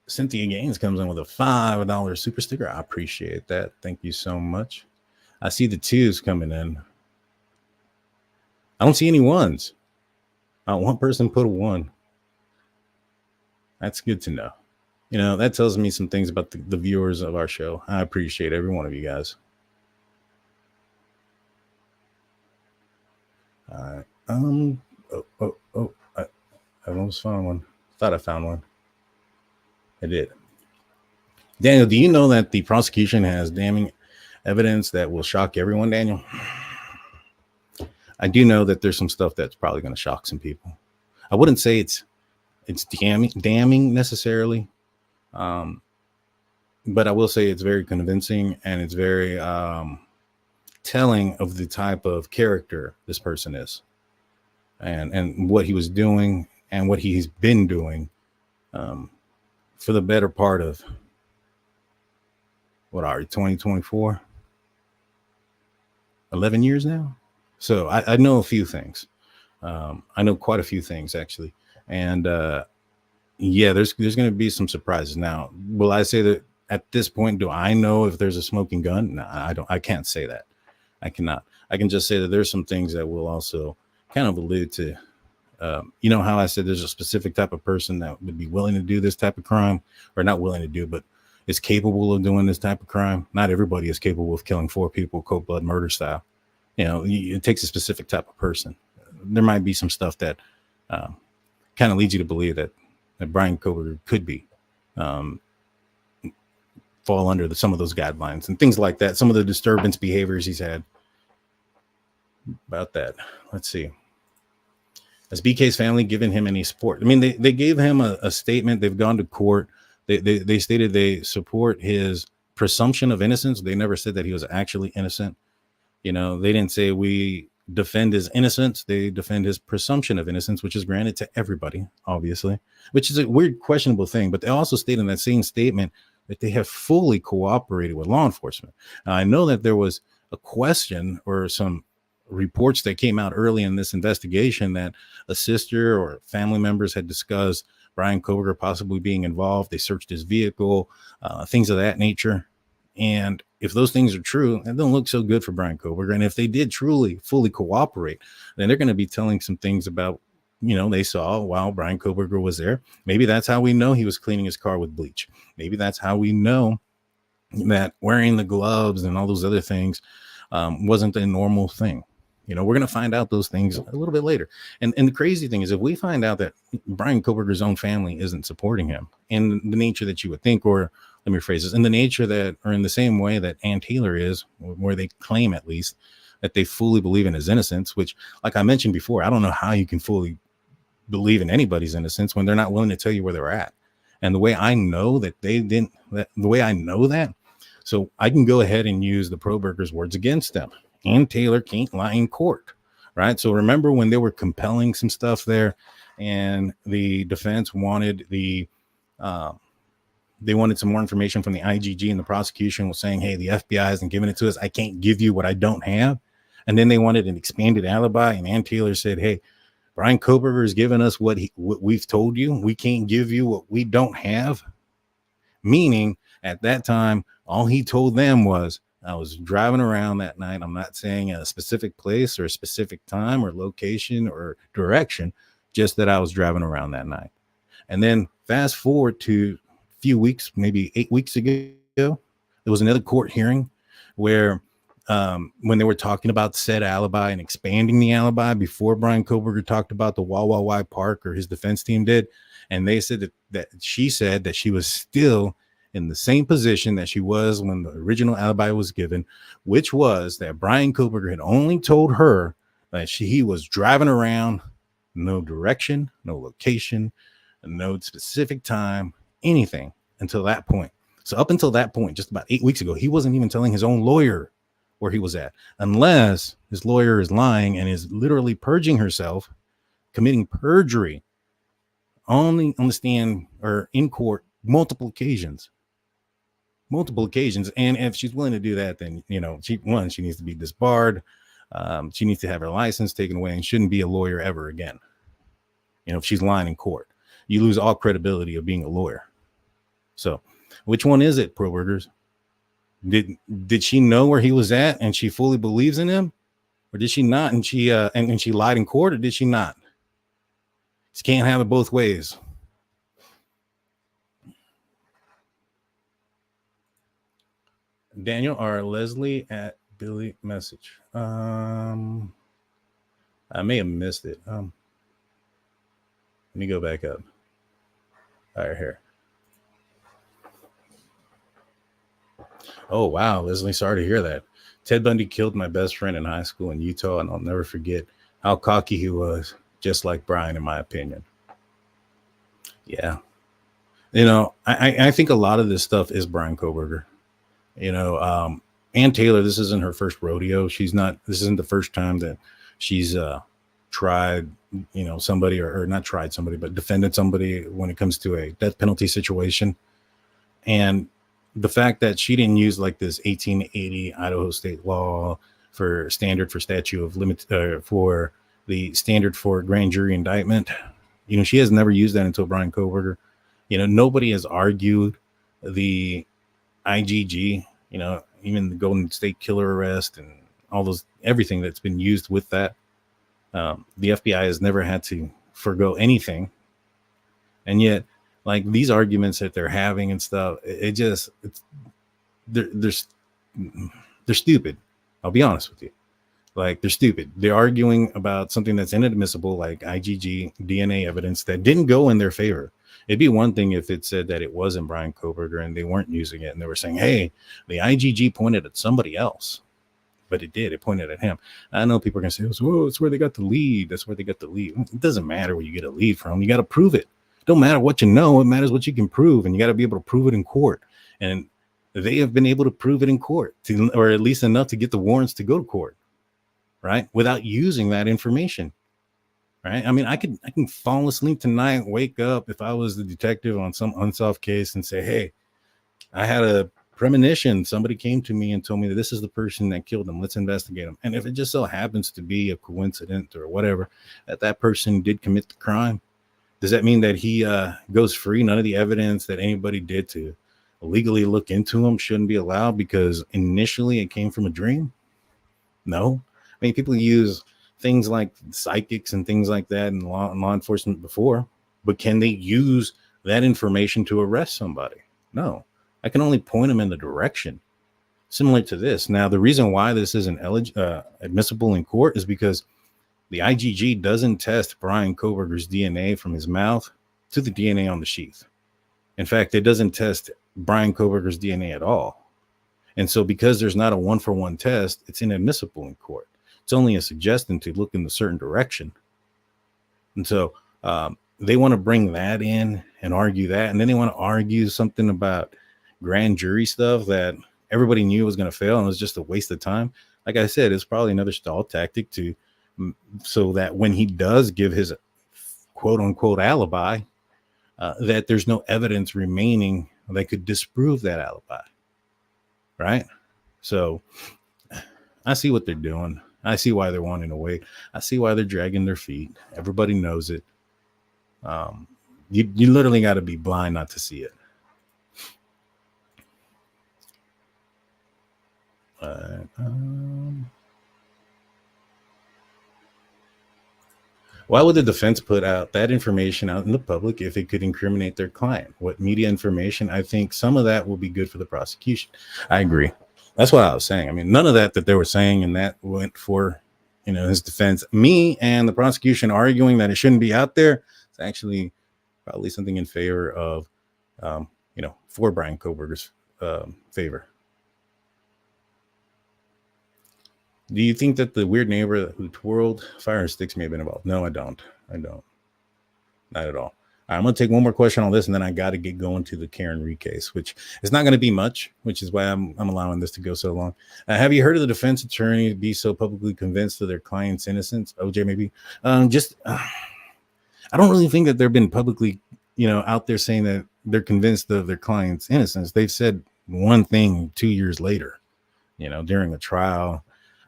Cynthia Gaines comes in with a $5 super sticker. I appreciate that. Thank you so much. I see the 2s coming in. I don't see any 1s. One person put a 1. That's good to know. That tells me some things about the viewers of our show. I appreciate every one of you guys. I almost found one. Thought I found one. I did. Daniel, do you know that the prosecution has damning evidence that will shock everyone, Daniel? I do know that there's some stuff that's probably going to shock some people. I wouldn't say it's damning necessarily, but I will say it's very convincing, and it's very telling of the type of character this person is, and what he was doing and what he's been doing for the better part of 2024, 11 years now. So I know a few things. I know quite a few things, actually. And yeah, there's going to be some surprises. Now, will I say that at this point, do I know if there's a smoking gun? No, I don't. I can't say that. I cannot. I can just say that there's some things that will also kind of allude to, how I said there's a specific type of person that would be willing to do this type of crime, or not willing to do, but is capable of doing this type of crime. Not everybody is capable of killing 4 people, cold blood murder style. It takes a specific type of person. There might be some stuff that kind of leads you to believe that Bryan Kohberger could be fall under some of those guidelines and things like that. Some of the disturbance behaviors he's had. About that, let's see. Has BK's family given him any support? I mean, they gave him a statement. They've gone to court. They stated they support his presumption of innocence. They never said that he was actually innocent. They didn't say we defend his innocence. They defend his presumption of innocence, which is granted to everybody, obviously, which is a weird, questionable thing. But they also state in that same statement that they have fully cooperated with law enforcement. Now, I know that there was a question or some reports that came out early in this investigation that a sister or family members had discussed Bryan Kohberger possibly being involved. They searched his vehicle, things of that nature. And if those things are true, that don't look so good for Bryan Kohberger. And if they did truly fully cooperate, then they're going to be telling some things about, they saw while Bryan Kohberger was there. Maybe that's how we know he was cleaning his car with bleach. Maybe that's how we know that wearing the gloves and all those other things wasn't a normal thing. We're going to find out those things a little bit later. And the crazy thing is, if we find out that Bryan Kohberger's own family isn't supporting him in the nature that you would think, or let me rephrase this, in the nature that, or in the same way that Ann Taylor is, where they claim at least that they fully believe in his innocence, which, like I mentioned before, I don't know how you can fully believe in anybody's innocence when they're not willing to tell you where they're at. And the way I know that they didn't, so I can go ahead and use the Kohberger's words against them. Ann Taylor can't lie in court, right? So remember when they were compelling some stuff there, and the defense wanted they wanted some more information from the IGG, and the prosecution was saying, hey, the FBI isn't giving it to us. I can't give you what I don't have. And then they wanted an expanded alibi. And Ann Taylor said, hey, Bryan Kohberger has given us what we've told you. We can't give you what we don't have. Meaning at that time, all he told them was, I was driving around that night. I'm not saying a specific place or a specific time or location or direction, just that I was driving around that night. And then fast forward to a few weeks, maybe 8 weeks ago, there was another court hearing where when they were talking about said alibi and expanding the alibi before Bryan Kohberger talked about the Wawa Park, or his defense team did. And they said that she said that she was still in the same position that she was when the original alibi was given, which was that Bryan Kohberger had only told her that he was driving around, no direction, no location, no specific time, anything until that point. So up until that point, just about 8 weeks ago, he wasn't even telling his own lawyer where he was at, unless his lawyer is lying and is literally purging herself, committing perjury on the stand or in court multiple occasions. And if she's willing to do that, then, you know, she needs to be disbarred. She needs to have her license taken away and shouldn't be a lawyer ever again. You know, if she's lying in court, you lose all credibility of being a lawyer. So which one is it, Kohberger's? Did she know where he was at and she fully believes in him, or did she not? And she and she lied in court, or did she not? She can't have it both ways. Daniel or Leslie at Billy message. I may have missed it. Let me go back up. All right, here. Oh, wow, Leslie, sorry to hear that. Ted Bundy killed my best friend in high school in Utah, and I'll never forget how cocky he was, just like Bryan, in my opinion. Yeah. You know, I think a lot of this stuff is Bryan Kohberger. You know, Ann Taylor, this isn't her first rodeo. This isn't the first time that she's tried, you know, somebody or not tried somebody, but defended somebody when it comes to a death penalty situation. And the fact that she didn't use like this 1880 Idaho state law for standard for statute of limit for the standard for grand jury indictment, you know, she has never used that until Bryan Kohberger. You know, nobody has argued the IGG, you know, even the Golden State Killer arrest and all those, everything that's been used with that. The FBI has never had to forgo anything. And yet, like, these arguments that they're having and stuff, they're stupid. I'll be honest with you. Like, they're stupid. They're arguing about something that's inadmissible, like IGG DNA evidence that didn't go in their favor. It'd be one thing if it said that it wasn't Bryan Kohberger and they weren't using it and they were saying, hey, the IGG pointed at somebody else. But it did. It pointed at him. I know people are going to say, oh, it's where they got the lead. That's where they got the lead. It doesn't matter where you get a lead from. You got to prove it. Don't matter what you know. It matters what you can prove. And you got to be able to prove it in court. And they have been able to prove it in court, or at least enough to get the warrants to go to court, right? Without using that information, right? I mean, I can fall asleep tonight, wake up if I was the detective on some unsolved case and say, hey, I had a premonition. Somebody came to me and told me that this is the person that killed him. Let's investigate him. And if it just so happens to be a coincidence or whatever, that person did commit the crime, does that mean that he goes free? None of the evidence that anybody did to legally look into him shouldn't be allowed because initially it came from a dream? No. I mean, people use things like psychics and things like that in law enforcement before, but can they use that information to arrest somebody? No. I can only point them in the direction similar to this. Now, the reason why this isn't admissible in court is because the IGG doesn't test Bryan Kohberger's DNA from his mouth to the DNA on the sheath. In fact, it doesn't test Bryan Kohberger's DNA at all. And so because there's not a 1-for-1 test, it's inadmissible in court. It's only a suggestion to look in a certain direction. And so they want to bring that in and argue that. And then they want to argue something about grand jury stuff that everybody knew was going to fail and it was just a waste of time. Like I said, it's probably another stall tactic to so that when he does give his quote unquote alibi, that there's no evidence remaining that could disprove that alibi. Right. So I see what they're doing. I see why they're wanting to wait. I see why they're dragging their feet. Everybody knows it. You literally got to be blind not to see it. Why would the defense put out that information out in the public if it could incriminate their client? What media information? I think some of that will be good for the prosecution. I agree. That's what I was saying. I mean, none of that they were saying, and that went for, his defense. Me and the prosecution arguing that it shouldn't be out there. It's actually probably something in favor of, for Bryan Kohberger's favor. Do you think that the weird neighbor who twirled fire sticks may have been involved? No, I don't. Not at all. I'm going to take one more question on this, and then I got to get going to the Karen Reed case, which is not going to be much, which is why I'm allowing this to go so long. Have you heard of the defense attorney be so publicly convinced of their client's innocence? OJ, maybe. I don't really think that they've been publicly, out there saying that they're convinced of their client's innocence. They've said one thing 2 years later, during a trial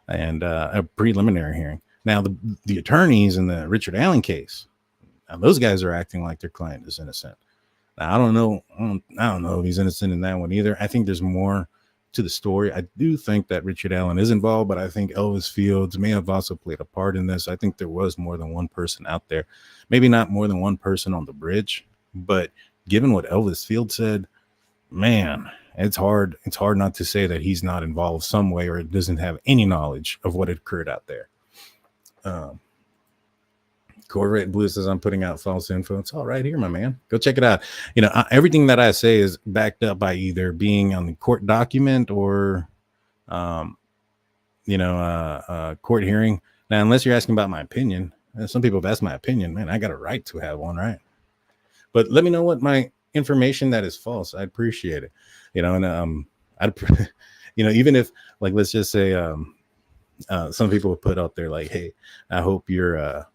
and a preliminary hearing. Now, the attorneys in the Richard Allen case, now those guys are acting like their client is innocent. Now, I don't know if he's innocent in that one either. I think there's more to the story. I do think that Richard Allen is involved, but I think Elvis Fields may have also played a part in this. I think there was more than one person out there, maybe not more than one person on the bridge, but given what Elvis Fields said, man, it's hard not to say that he's not involved some way or doesn't have any knowledge of what occurred out there. Corvette Blue says I'm putting out false info. It's all right here, my man. Go check it out. Everything that I say is backed up by either being on the court document or, court hearing. Now, unless you're asking about my opinion, some people have asked my opinion. Man, I got a right to have one, right? But let me know what my information that is false. I appreciate it. Even if, like, let's just say, some people put out there like, hey, I hope your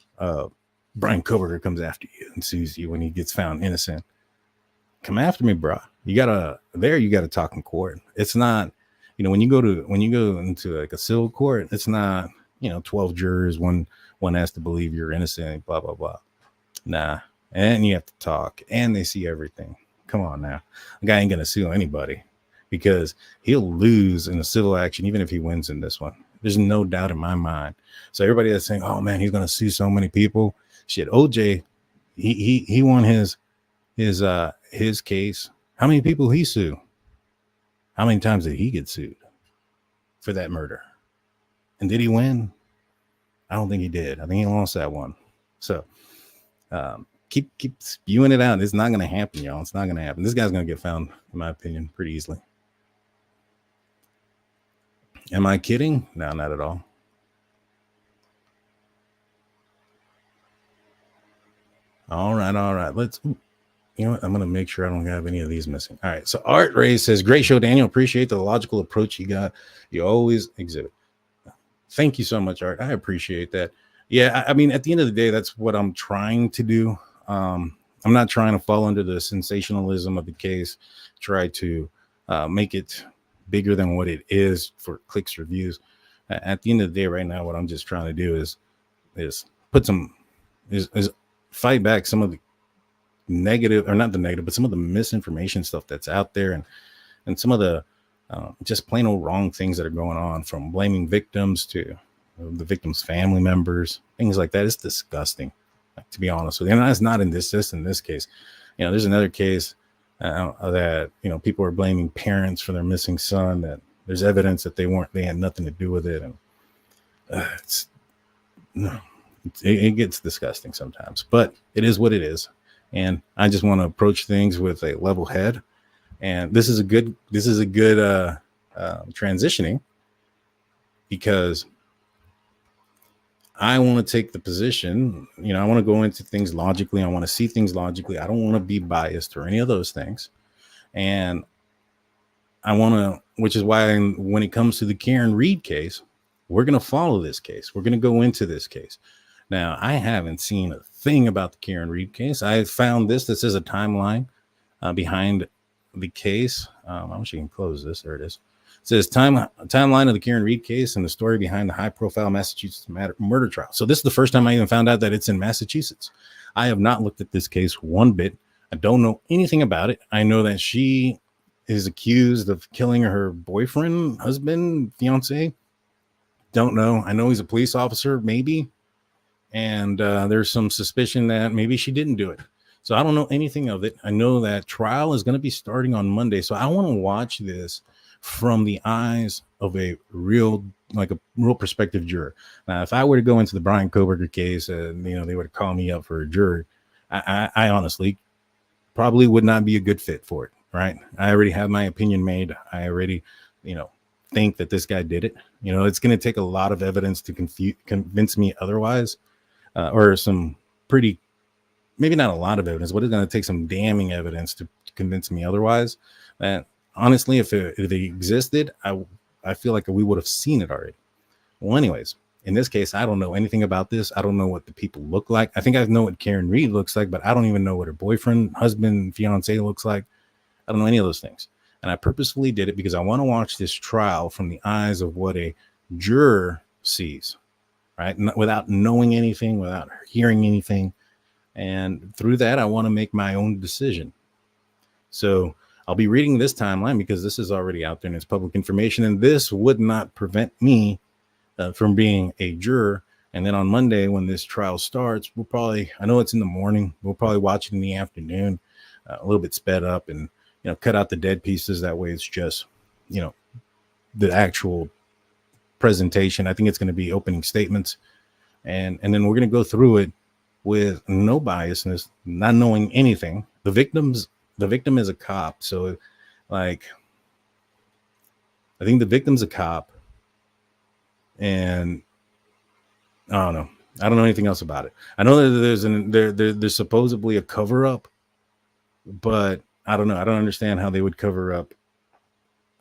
Bryan Kohberger comes after you and sues you when he gets found innocent. Come after me, bro. You gotta talk in court. It's not, when you go into like a civil court, it's not, 12 jurors, one has to believe you're innocent, blah, blah, blah. Nah. And you have to talk and they see everything. Come on now. The guy ain't gonna sue anybody because he'll lose in a civil action, even if he wins in this one. There's no doubt in my mind. So everybody that's saying, oh man, he's gonna sue so many people. Shit, OJ, he won his case. How many people he sued? How many times did he get sued for that murder? And did he win? I don't think he did. I think he lost that one. So keep spewing it out. It's not gonna happen, y'all. It's not gonna happen. This guy's gonna get found, in my opinion, pretty easily. Am I kidding? No, not at all. All right. Let's, you know what? I'm going to make sure I don't have any of these missing. All right. So Art Ray says, great show, Daniel. Appreciate the logical approach you got. You always exhibit. Thank you so much, Art. I appreciate that. Yeah. I mean, at the end of the day, that's what I'm trying to do. I'm not trying to fall under the sensationalism of the case, try to make it bigger than what it is for clicks, reviews. At the end of the day, right now, what I'm just trying to do is put some, is fight back some of the negative, or not the negative, but some of the misinformation stuff that's out there, and some of the just plain old wrong things that are going on, from blaming victims to the victims' family members, things like that. It's disgusting, to be honest with you. And that's not in this, just in this case. There's another case that people are blaming parents for their missing son, that there's evidence that they had nothing to do with it, and it gets disgusting sometimes, but it is what it is. And I just want to approach things with a level head, and this is a good transitioning, because I want to take the position, I want to go into things logically. I want to see things logically. I don't want to be biased or any of those things. And I want to, which is why when it comes to the Karen Reed case, we're going to follow this case. We're going to go into this case. Now, I haven't seen a thing about the Karen Reed case. I found this. This is a timeline behind the case. I wish you can close this. There it is. It says timeline of the Karen Reed case and the story behind the high-profile Massachusetts murder trial. So this is the first time I even found out that it's in Massachusetts. I have not looked at this case one bit. I don't know anything about it. I know that she is accused of killing her boyfriend, husband, fiance. Don't know. I know he's a police officer, maybe. And there's some suspicion that maybe she didn't do it. So I don't know anything of it. I know that trial is going to be starting on Monday. So I want to watch this from the eyes of a real prospective juror. Now, if I were to go into the Bryan Kohberger case and, they would call me up for a jury, I honestly probably would not be a good fit for it. Right. I already have my opinion made. I already, think that this guy did it. It's going to take a lot of evidence to convince me otherwise, or some pretty, maybe not a lot of evidence, but it's going to take some damning evidence to convince me otherwise. That honestly, if it existed, I feel like we would have seen it already. Well, anyways, in this case, I don't know anything about this. I don't know what the people look like. I think I know what Karen Reed looks like, but I don't even know what her boyfriend, husband, fiance looks like. I don't know any of those things. And I purposefully did it because I want to watch this trial from the eyes of what a juror sees, right? Without knowing anything, without hearing anything. And through that, I want to make my own decision. So I'll be reading this timeline because this is already out there and it's public information. And this would not prevent me from being a juror. And then on Monday, when this trial starts, I know it's in the morning. We'll probably watch it in the afternoon, a little bit sped up, and cut out the dead pieces. That way it's just, the actual presentation. I think it's going to be opening statements. And then we're going to go through it with no biasness, not knowing anything. The victim is a cop. So I think the victim's a cop. And I don't know. I don't know anything else about it. I know that there's supposedly a cover up, but I don't know. I don't understand how they would cover up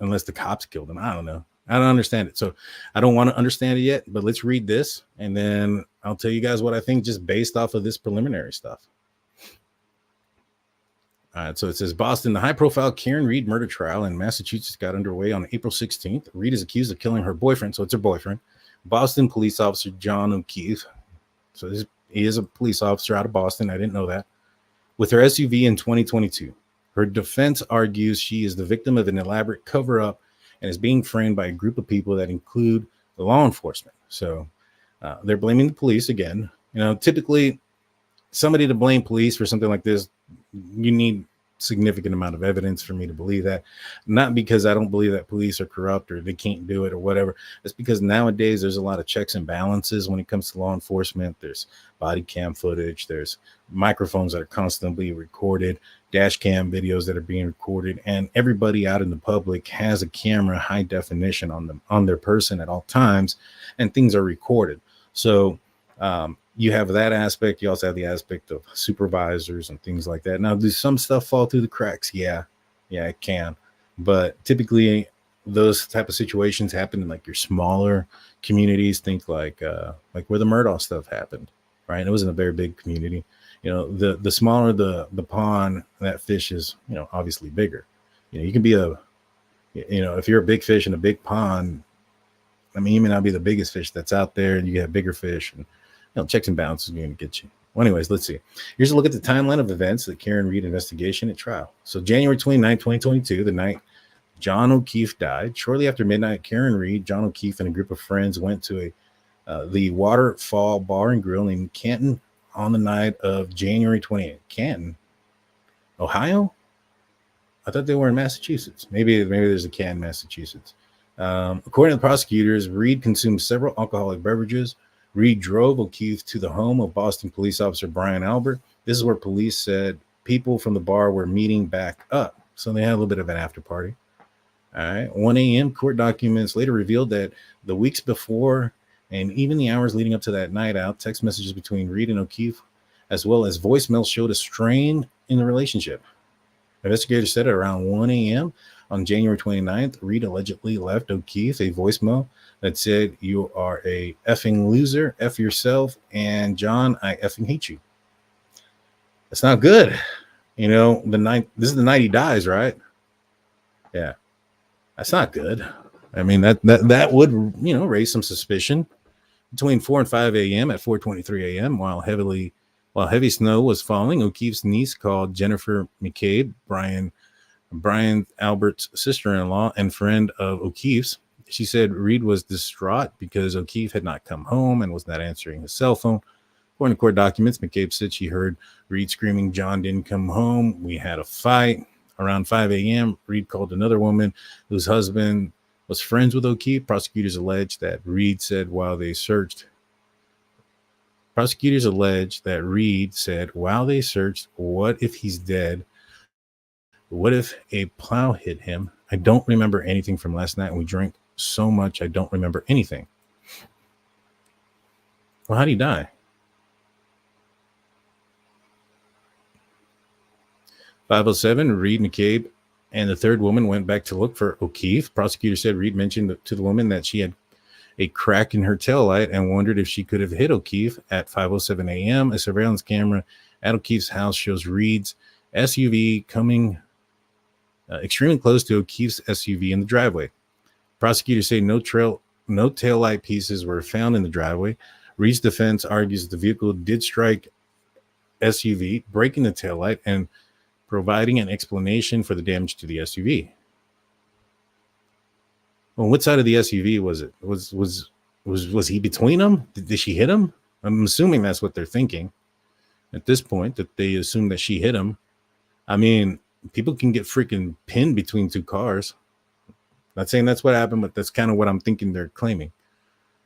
unless the cops killed him. I don't know. I don't understand it. So I don't want to understand it yet, but let's read this. And then I'll tell you guys what I think just based off of this preliminary stuff. All right. So it says Boston, the high profile Karen Reed murder trial in Massachusetts got underway on April 16th. Reed is accused of killing her boyfriend. So it's her boyfriend, Boston police officer John O'Keefe. So he is a police officer out of Boston. I didn't know that. With her SUV in 2022. Her defense argues she is the victim of an elaborate cover-up and is being framed by a group of people that include the law enforcement. So they're blaming the police again. Typically somebody to blame police for something like this, you need significant amount of evidence for me to believe that. Not because I don't believe that police are corrupt or they can't do it or whatever. It's because nowadays there's a lot of checks and balances when it comes to law enforcement. There's body cam footage, there's microphones that are constantly recorded, dash cam videos that are being recorded, and everybody out in the public has a camera high definition on their person at all times, and things are recorded. So you have that aspect. You also have the aspect of supervisors and things like that. Now, does some stuff fall through the cracks? Yeah, it can. But typically, those type of situations happen in your smaller communities. Think like where the Murdaugh stuff happened, right? It wasn't a very big community. The smaller the pond, that fish is, obviously bigger. You can be if you're a big fish in a big pond, I mean, you may not be the biggest fish that's out there, and you have bigger fish, and checks and balances are going to get you. Well, anyways, let's see. Here's a look at the timeline of events, the Karen Reed investigation at trial. So January 29, 2022, the night John O'Keefe died. Shortly after midnight, Karen Reed, John O'Keefe, and a group of friends went to the Waterfall Bar and Grill in Canton on the night of January 28th. Canton, Ohio? I thought they were in Massachusetts. Maybe there's a Canton, Massachusetts. According to the prosecutors, Reed consumed several alcoholic beverages. Reed drove O'Keefe to the home of Boston police officer Bryan Albert. This is where police said people from the bar were meeting back up. So they had a little bit of an after party. All right. 1 a.m. court documents later revealed that the weeks before and even the hours leading up to that night out, text messages between Reed and O'Keefe, as well as voicemails, showed a strain in the relationship. Investigators said at around 1 a.m., On January 29th, Reed allegedly left O'Keefe a voicemail that said, "You are a effing loser, F yourself, and John, I effing hate you." That's not good. You know, this is the night he dies, right? Yeah. That's not good. I mean, that would, raise some suspicion. Between 4 and 5 a.m. at 4:23 a.m., while heavy snow was falling, O'Keefe's niece called Jennifer McCabe, Brian Albert's sister-in-law and friend of O'Keefe's. She said Reed was distraught because O'Keefe had not come home and was not answering his cell phone. According to court documents, McCabe said she heard Reed screaming, "John didn't come home. We had a fight." Around 5 a.m., Reed called another woman whose husband was friends with O'Keefe. Prosecutors allege that Reed said, while they searched, "What if he's dead? What if a plow hit him? I don't remember anything from last night, and we drank so much I don't remember anything." Well, how'd he die? 5:07, Reed, McCabe, and the third woman went back to look for O'Keefe. Prosecutor said Reed mentioned to the woman that she had a crack in her taillight and wondered if she could have hit O'Keefe. At 5:07 a.m., a surveillance camera at O'Keefe's house shows Reed's SUV coming extremely close to O'Keefe's SUV in the driveway. Prosecutors say no taillight pieces were found in the driveway. Reed's defense argues that the vehicle did strike SUV, breaking the taillight and providing an explanation for the damage to the SUV. Well, what side of the SUV was it? Was he between them? Did she hit him? I'm assuming that's what they're thinking at this point, that they assume that she hit him. I mean, people can get freaking pinned between two cars. Not saying that's what happened, but that's kind of what I'm thinking they're claiming.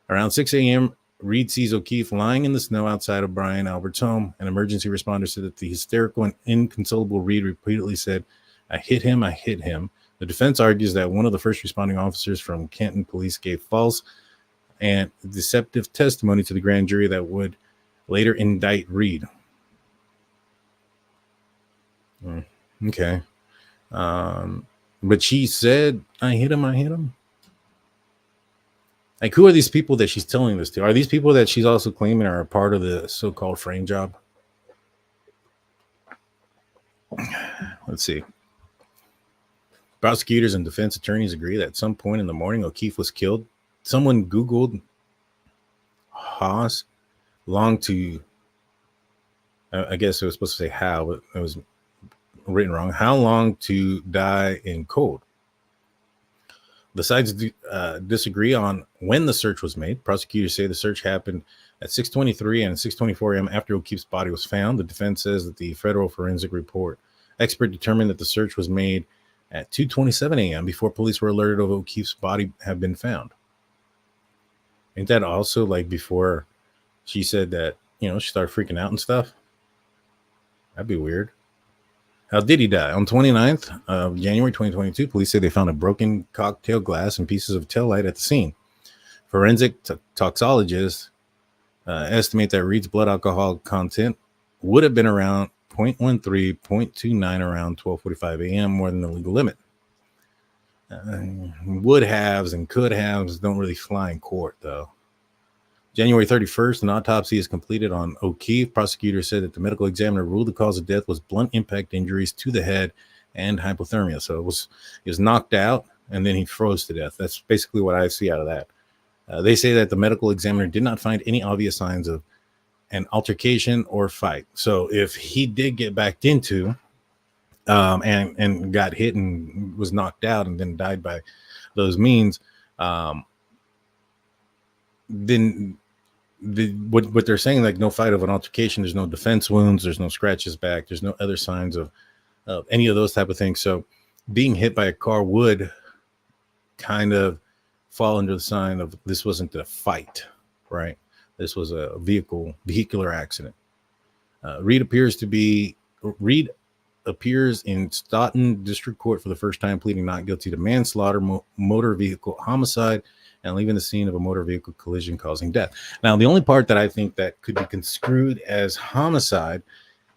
Around 6 a.m., Reed sees O'Keefe lying in the snow outside of Brian Albert's home. An emergency responder said that the hysterical and inconsolable Reed repeatedly said, I hit him. The defense argues that one of the first responding officers from Canton police gave false and deceptive testimony to the grand jury that would later indict Reed. Okay. But she said, I hit him. Like, who are these people that she's telling this to? Are these people that she's also claiming are a part of the so-called frame job? Let's see. Prosecutors and defense attorneys agree that at some point in the morning, O'Keefe was killed. Someone Googled Haas long to, I guess it was supposed to say how, but it was written wrong. How long to die in cold? The sides disagree on when the search was made. Prosecutors say the search happened at 6:23 and 6:24 a.m. after O'Keefe's body was found. The defense says that the federal forensic report expert determined that the search was made at 2:27 a.m. before police were alerted of O'Keefe's body had been found. Ain't that also like before she said that, she started freaking out and stuff? That'd be weird. How did he die? On 29th of January 2022, police say they found a broken cocktail glass and pieces of taillight at the scene. Forensic toxicologists estimate that Reed's blood alcohol content would have been around 0.13, 0.29 around 12:45 a.m., more than the legal limit. Would haves and could haves don't really fly in court, though. January 31st, an autopsy is completed on O'Keefe. Prosecutors said that the medical examiner ruled the cause of death was blunt impact injuries to the head and hypothermia. So he was knocked out and then he froze to death. That's basically what I see out of that. They say that the medical examiner did not find any obvious signs of an altercation or fight. So if he did get backed into and got hit and was knocked out and then died by those means, then what they're saying, like, no fight of an altercation, there's no defense wounds, there's no scratches back, there's no other signs of any of those type of things. So being hit by a car would kind of fall under the sign of this wasn't a fight, right? This was a vehicular accident. Reed appears in Stoughton District Court for the first time, pleading not guilty to manslaughter, motor vehicle homicide, and leaving the scene of a motor vehicle collision causing death. Now, the only part that I think that could be construed as homicide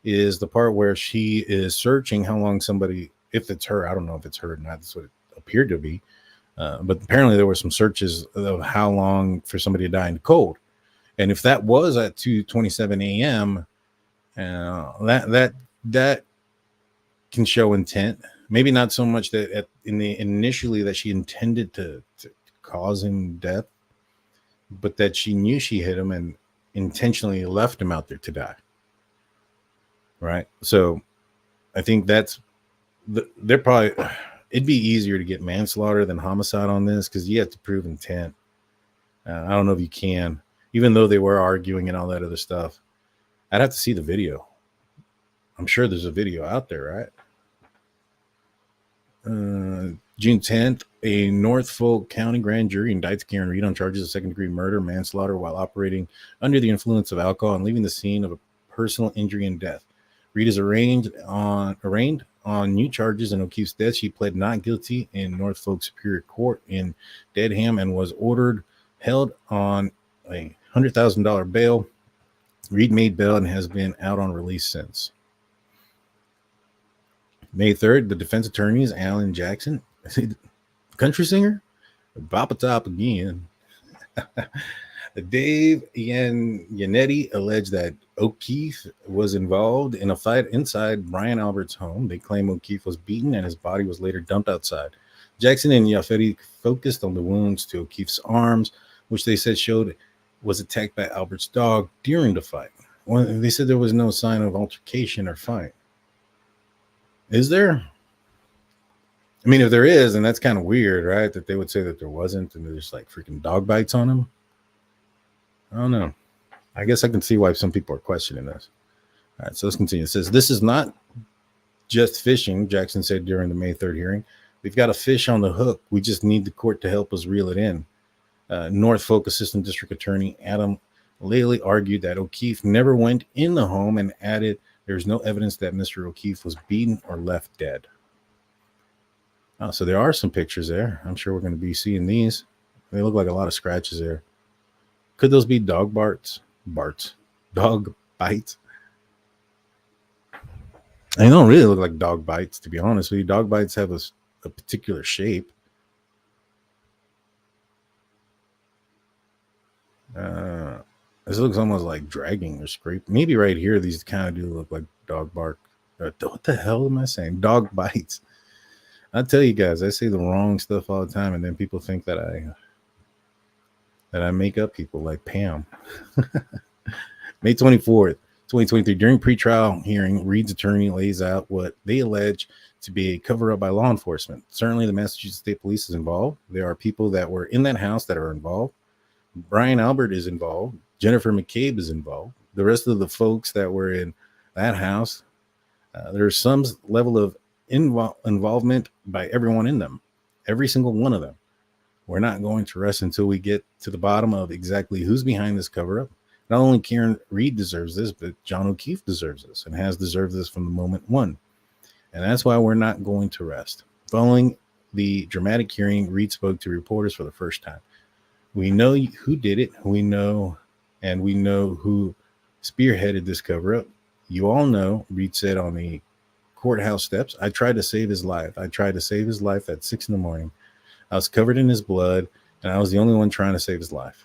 is the part where she is searching how long somebody if it's her. I don't know if it's her or not. That's what it appeared to be. But apparently there were some searches of how long for somebody to die in the cold. And if that was at 2:27 a.m., that can show intent. Maybe not so much that initially that she intended to cause him death, but that she knew she hit him and intentionally left him out there to die. Right. So I think they're probably, it'd be easier to get manslaughter than homicide on this because you have to prove intent. I don't know if you can, even though they were arguing and all that other stuff. I'd have to see the video. I'm sure there's a video out there, right? June 10th, a Norfolk County grand jury indicts Karen Reed on charges of second-degree murder, manslaughter while operating under the influence of alcohol and leaving the scene of a personal injury and death. Reed is arraigned on new charges in O'Keefe's death. She pled not guilty in Norfolk Superior Court in Dedham and was held on a $100,000 bail. Reed made bail and has been out on release since. May 3rd, the defense attorneys, Alan Jackson, country singer, Bop Top again. Dave Yannetti alleged that O'Keefe was involved in a fight inside Brian Albert's home. They claim O'Keefe was beaten and his body was later dumped outside. Jackson and Yannetti focused on the wounds to O'Keefe's arms, which they said showed was attacked by Albert's dog during the fight. Well, they said there was no sign of altercation or fight. Is there? I mean, if there is, then that's kind of weird, right? That they would say that there wasn't and there's like freaking dog bites on him. I don't know. I guess I can see why some people are questioning this. All right, so let's continue. It says, this is not just fishing, Jackson said during the May 3rd hearing. We've got a fish on the hook. We just need the court to help us reel it in. Norfolk Assistant District Attorney Adam Laley argued that O'Keefe never went in the home and added there's no evidence that Mr. O'Keefe was beaten or left dead. So there are some pictures there. I'm sure we're going to be seeing these. They look like a lot of scratches there. Could those be dog dog bites? They don't really look like dog bites, to be honest with you. Dog bites have a particular shape. This looks almost like dragging or scraping. Maybe right here, these kind of do look like dog bark. What the hell am I saying? Dog bites. I tell you guys, I say the wrong stuff all the time, and then people think that I make up people like Pam. May 24th, 2023. During pretrial hearing, Reed's attorney lays out what they allege to be a cover-up by law enforcement. Certainly, the Massachusetts State Police is involved. There are people that were in that house that are involved. Brian Albert is involved. Jennifer McCabe is involved. The rest of the folks that were in that house, there's some level of involvement by everyone in them, every single one of them. We're not going to rest until we get to the bottom of exactly who's behind this cover-up. Not only Karen Reed deserves this, but John O'Keefe deserves this and has deserved this from the moment one. And that's why we're not going to rest. Following the dramatic hearing, Reed spoke to reporters for the first time. We know who did it. We know who spearheaded this cover-up. You all know, Reed said on the courthouse steps, I tried to save his life. I tried to save his life at 6 a.m. I was covered in his blood, and I was the only one trying to save his life.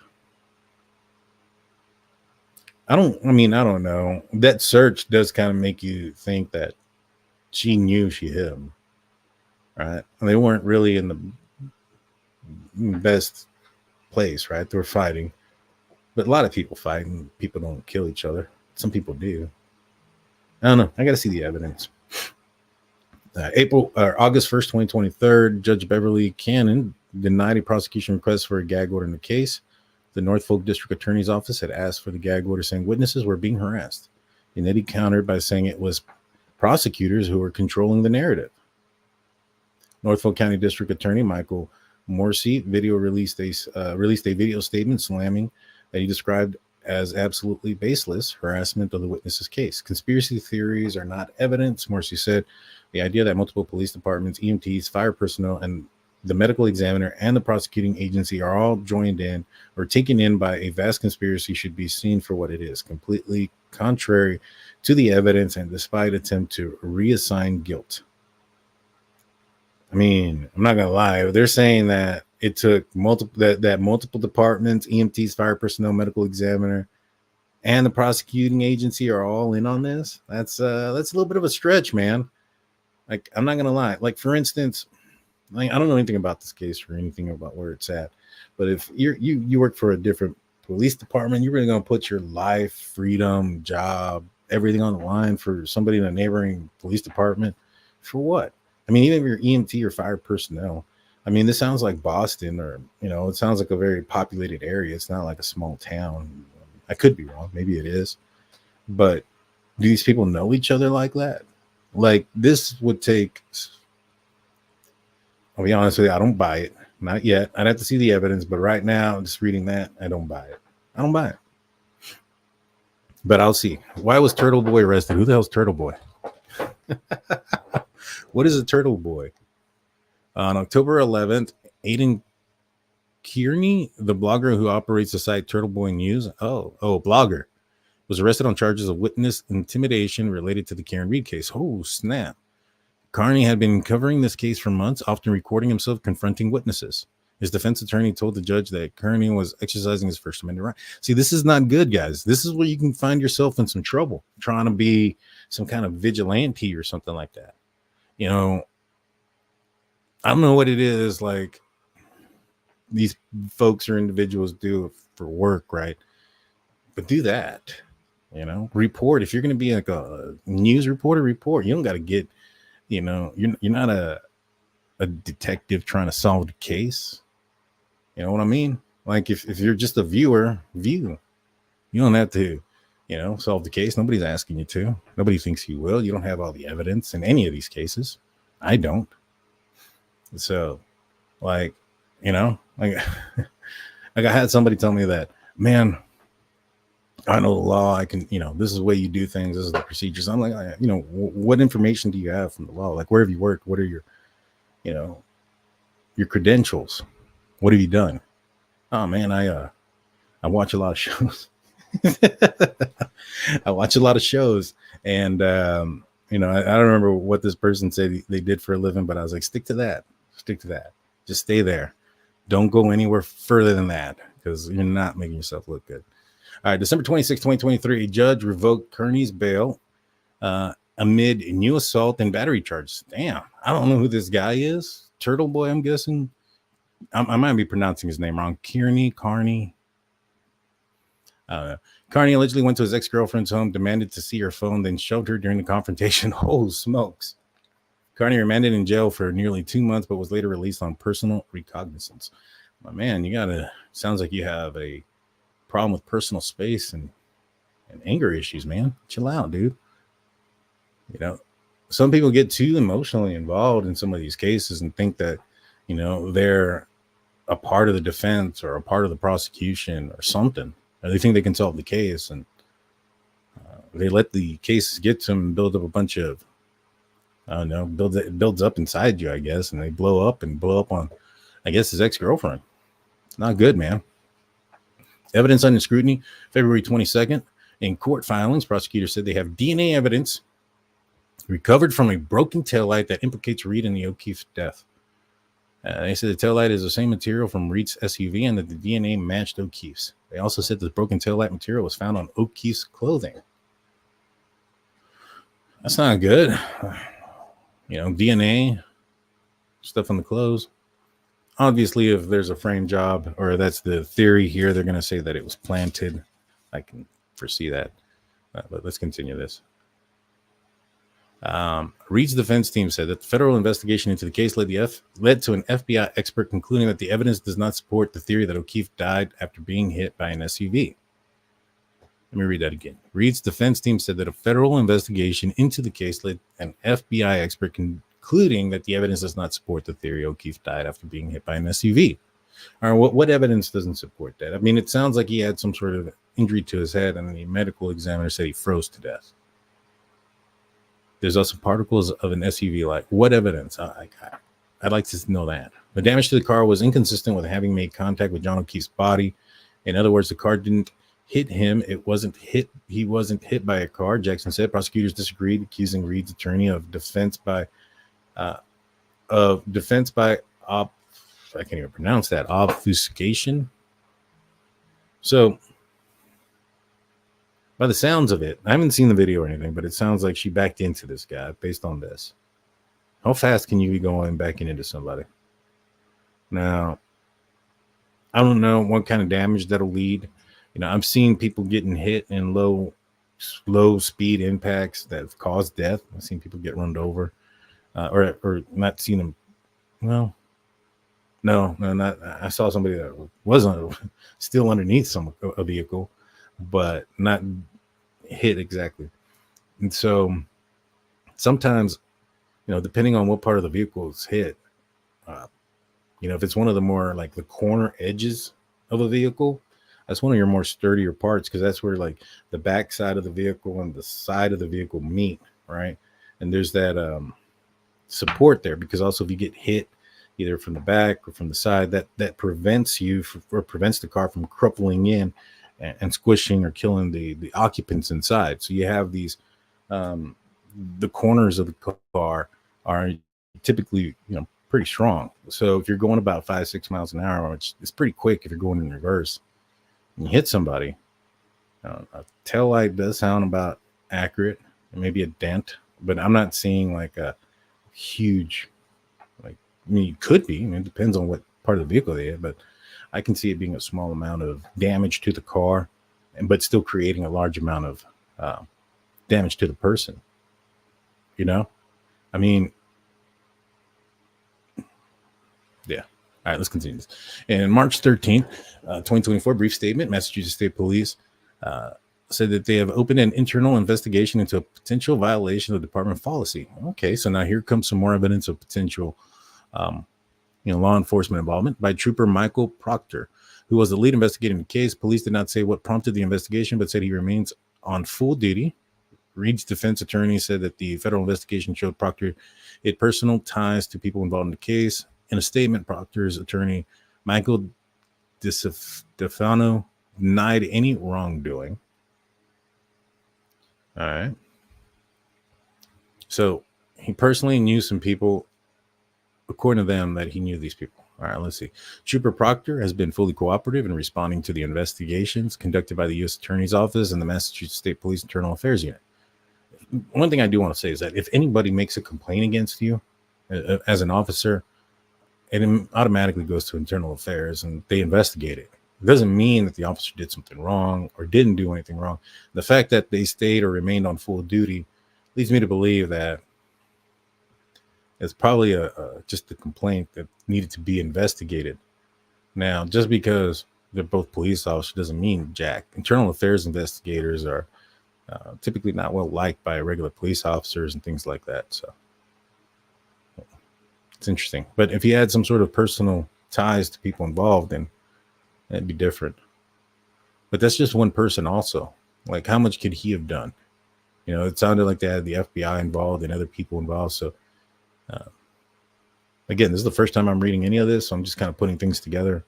I don't know. That search does kind of make you think that she knew she hit him, right? They weren't really in the best place, right? They were fighting, but a lot of people fight and people don't kill each other. Some people do. I don't know. I got to see the evidence. August 1st, 2023, Judge Beverly Cannon denied a prosecution request for a gag order in the case. The Norfolk District Attorney's Office had asked for the gag order, saying witnesses were being harassed. And then he countered by saying it was prosecutors who were controlling the narrative. Norfolk County District Attorney Michael Morsi released a video statement slamming that he described as absolutely baseless harassment of the witness's case. Conspiracy theories are not evidence, Morsi said. The idea that multiple police departments, EMTs, fire personnel, and the medical examiner and the prosecuting agency are all joined in or taken in by a vast conspiracy should be seen for what it is, completely contrary to the evidence and despite attempt to reassign guilt. I mean, I'm not gonna lie. They're saying that it took multiple departments, EMTs, fire personnel, medical examiner, and the prosecuting agency are all in on this. That's a little bit of a stretch, man. Like, I'm not gonna lie. Like, for instance, like, I don't know anything about this case or anything about where it's at, but if you work for a different police department, you're really gonna put your life, freedom, job, everything on the line for somebody in a neighboring police department for what? I mean, even if you're EMT or fire personnel, I mean, this sounds like Boston, or, it sounds like a very populated area. It's not like a small town. I could be wrong. Maybe it is. But do these people know each other like that? Like, this would take, I'll be honest with you, I don't buy it. Not yet. I'd have to see the evidence. But right now, just reading that, I don't buy it. I don't buy it. But I'll see. Why was Turtle Boy arrested? Who the hell's Turtle Boy? What is a Turtle Boy? On October 11th, Aiden Kearney, the blogger who operates the site Turtle Boy News, blogger, was arrested on charges of witness intimidation related to the Karen Reed case. Oh, snap. Kearney had been covering this case for months, often recording himself confronting witnesses. His defense attorney told the judge that Kearney was exercising his First Amendment right. See, this is not good, guys. This is where you can find yourself in some trouble, trying to be some kind of vigilante or something like that. I don't know what it is like these folks or individuals do for work, right? But do that, report. If you're going to be like a news reporter, report. You don't got to get, you're not a detective trying to solve the case. You know what I mean? Like, if you're just a viewer, view. You don't have to, solve the case. Nobody's asking you to. Nobody thinks you will. You don't have all the evidence in any of these cases. I don't. So, like, like I had somebody tell me that, man, I know the law. I can, this is the way you do things. This is the procedures. I'm like, what information do you have from the law? Like, where have you worked? What are your, your credentials? What have you done? Oh man, I watch a lot of shows. I watch a lot of shows, and I don't remember what this person said they did for a living, but I was like, stick to that. Just stay there. Don't go anywhere further than that, because you're not making yourself look good. All right, December 26, 2023, a judge revoked Kearney's bail amid new assault and battery charges. Damn, I don't know who this guy is. Turtle Boy, I'm guessing. I might be pronouncing his name wrong. Carney. Kearney allegedly went to his ex-girlfriend's home, demanded to see her phone, then shoved her during the confrontation. Oh, smokes. Kearney remained in jail for nearly 2 months, but was later released on personal recognizance. My man, sounds like you have a problem with personal space and anger issues, man. Chill out, dude. Some people get too emotionally involved in some of these cases and think that, they're a part of the defense or a part of the prosecution or something. Or they think they can solve the case, and they let the cases get to them and build up a bunch of, I don't know, it builds up inside you, I guess, and they blow up on, I guess, his ex-girlfriend. Not good, man. Evidence under scrutiny, February 22nd. In court filings, prosecutors said they have DNA evidence recovered from a broken taillight that implicates Reed in the O'Keefe death. They said the taillight is the same material from Reed's SUV and that the DNA matched O'Keefe's. They also said the broken taillight material was found on O'Keefe's clothing. That's not good. DNA, stuff on the clothes. Obviously, if there's a frame job, or that's the theory here, they're going to say that it was planted. I can foresee that. But let's continue this. Reed's defense team said that the federal investigation into the case led to an FBI expert concluding that the evidence does not support the theory that O'Keefe died after being hit by an SUV. Let me read that again. Reed's defense team said that a federal investigation into the case led an FBI expert concluding that the evidence does not support the theory O'Keefe died after being hit by an SUV. All right, what evidence doesn't support that? I mean, it sounds like he had some sort of injury to his head, and the medical examiner said he froze to death. There's also particles of an SUV light. What evidence? I'd like to know that. The damage to the car was inconsistent with having made contact with John O'Keefe's body. In other words, the car didn't hit him. It wasn't hit. He wasn't hit by a car, Jackson said. Prosecutors disagreed, accusing Reed's attorney of defense by of defense by I can't even pronounce that, obfuscation. So by the sounds of it, I haven't seen the video or anything, but it sounds like she backed into this guy based on this. How fast can you be going backing into somebody? Now, I don't know what kind of damage that'll lead. You know, I've seen people getting hit in low speed impacts that have caused death. I've seen people get run over, or not seen them. Well, no, not. I saw somebody that wasn't still underneath a vehicle, but not hit exactly. And so sometimes, you know, depending on what part of the vehicle is hit, you know, if it's one of the more like the corner edges of a vehicle, that's one of your more sturdier parts, because that's where like the back side of the vehicle and the side of the vehicle meet, right? And there's that support there, because also if you get hit either from the back or from the side, that prevents you or prevents the car from crippling in and squishing or killing the occupants inside. So you have these the corners of the car are typically, you know, pretty strong. So if you're going about 5-6 miles an hour, which is pretty quick if you're going in reverse, and you hit somebody, a tail light does sound about accurate, maybe a dent, but I'm not seeing like a huge, like, I mean, it could be. I mean, it depends on what part of the vehicle they hit, but I can see it being a small amount of damage to the car, but still creating a large amount of damage to the person. You know, I mean, yeah. All right, let's continue this. And March 13th, 2024, brief statement, Massachusetts State Police said that they have opened an internal investigation into a potential violation of department policy. Okay, so now here comes some more evidence of potential law enforcement involvement by Trooper Michael Proctor, who was the lead investigator in the case. Police did not say what prompted the investigation, but said he remains on full duty. Reed's defense attorney said that the federal investigation showed Proctor had personal ties to people involved in the case. In a statement, Proctor's attorney, Michael DeStefano, denied any wrongdoing. All right. So he personally knew some people, according to them, that he knew these people. All right, let's see. Trooper Proctor has been fully cooperative in responding to the investigations conducted by the U.S. Attorney's Office and the Massachusetts State Police Internal Affairs Unit. One thing I do want to say is that if anybody makes a complaint against you as an officer, it automatically goes to internal affairs and they investigate it. It doesn't mean that the officer did something wrong or didn't do anything wrong. The fact that they stayed or remained on full duty leads me to believe that it's probably just a complaint that needed to be investigated. Now, just because they're both police officers doesn't mean jack. Internal affairs investigators are typically not well liked by regular police officers and things like that. So it's interesting. But if he had some sort of personal ties to people involved, then that'd be different. But that's just one person also. Like, how much could he have done? You know, it sounded like they had the FBI involved and other people involved. So again, this is the first time I'm reading any of this, so I'm just kind of putting things together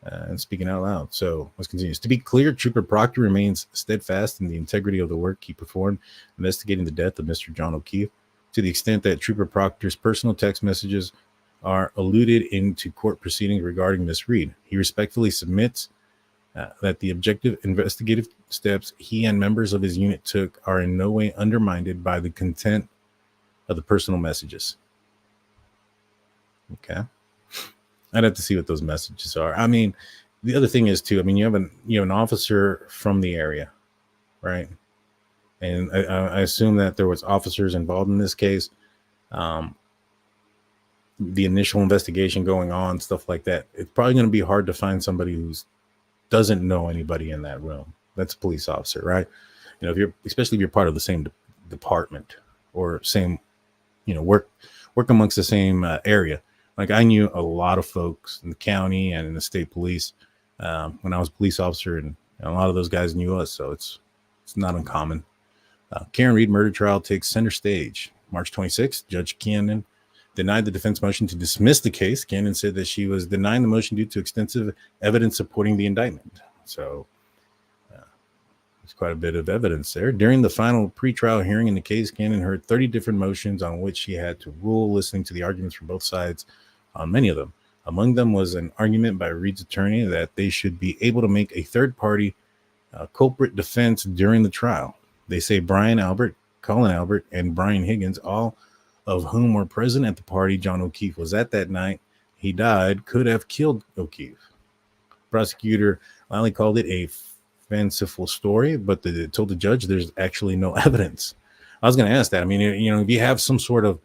and speaking out loud. So let's continue. To be clear, Trooper Proctor remains steadfast in the integrity of the work he performed investigating the death of Mr. John O'Keefe, to the extent that Trooper Proctor's personal text messages are alluded into court proceedings regarding Miss Reed. He respectfully submits that the objective investigative steps he and members of his unit took are in no way undermined by the content of the personal messages. Okay. I'd have to see what those messages are. I mean, the other thing is too, I mean, you have an officer from the area, right? And I assume that there was officers involved in this case. The initial investigation going on, stuff like that. It's probably going to be hard to find somebody who doesn't know anybody in that room. That's a police officer, right? You know, especially if you're part of the same department or same, work amongst the same area. Like, I knew a lot of folks in the county and in the state police when I was a police officer, and a lot of those guys knew us, so it's not uncommon. Karen Reed murder trial takes center stage. March 26th, Judge Canton denied the defense motion to dismiss the case. Canton said that she was denying the motion due to extensive evidence supporting the indictment. So There's quite a bit of evidence there. During the final pretrial hearing in the case, Canton heard 30 different motions on which she had to rule, listening to the arguments from both sides on many of them. Among them was an argument by Reed's attorney that they should be able to make a third-party culprit defense during the trial. They say Brian Albert, Colin Albert, and Brian Higgins, all of whom were present at the party John O'Keefe was at that night he died, could have killed O'Keefe. Prosecutor Lally called it a fanciful story, but told the judge there's actually no evidence. I was going to ask that. I mean, if you have some sort of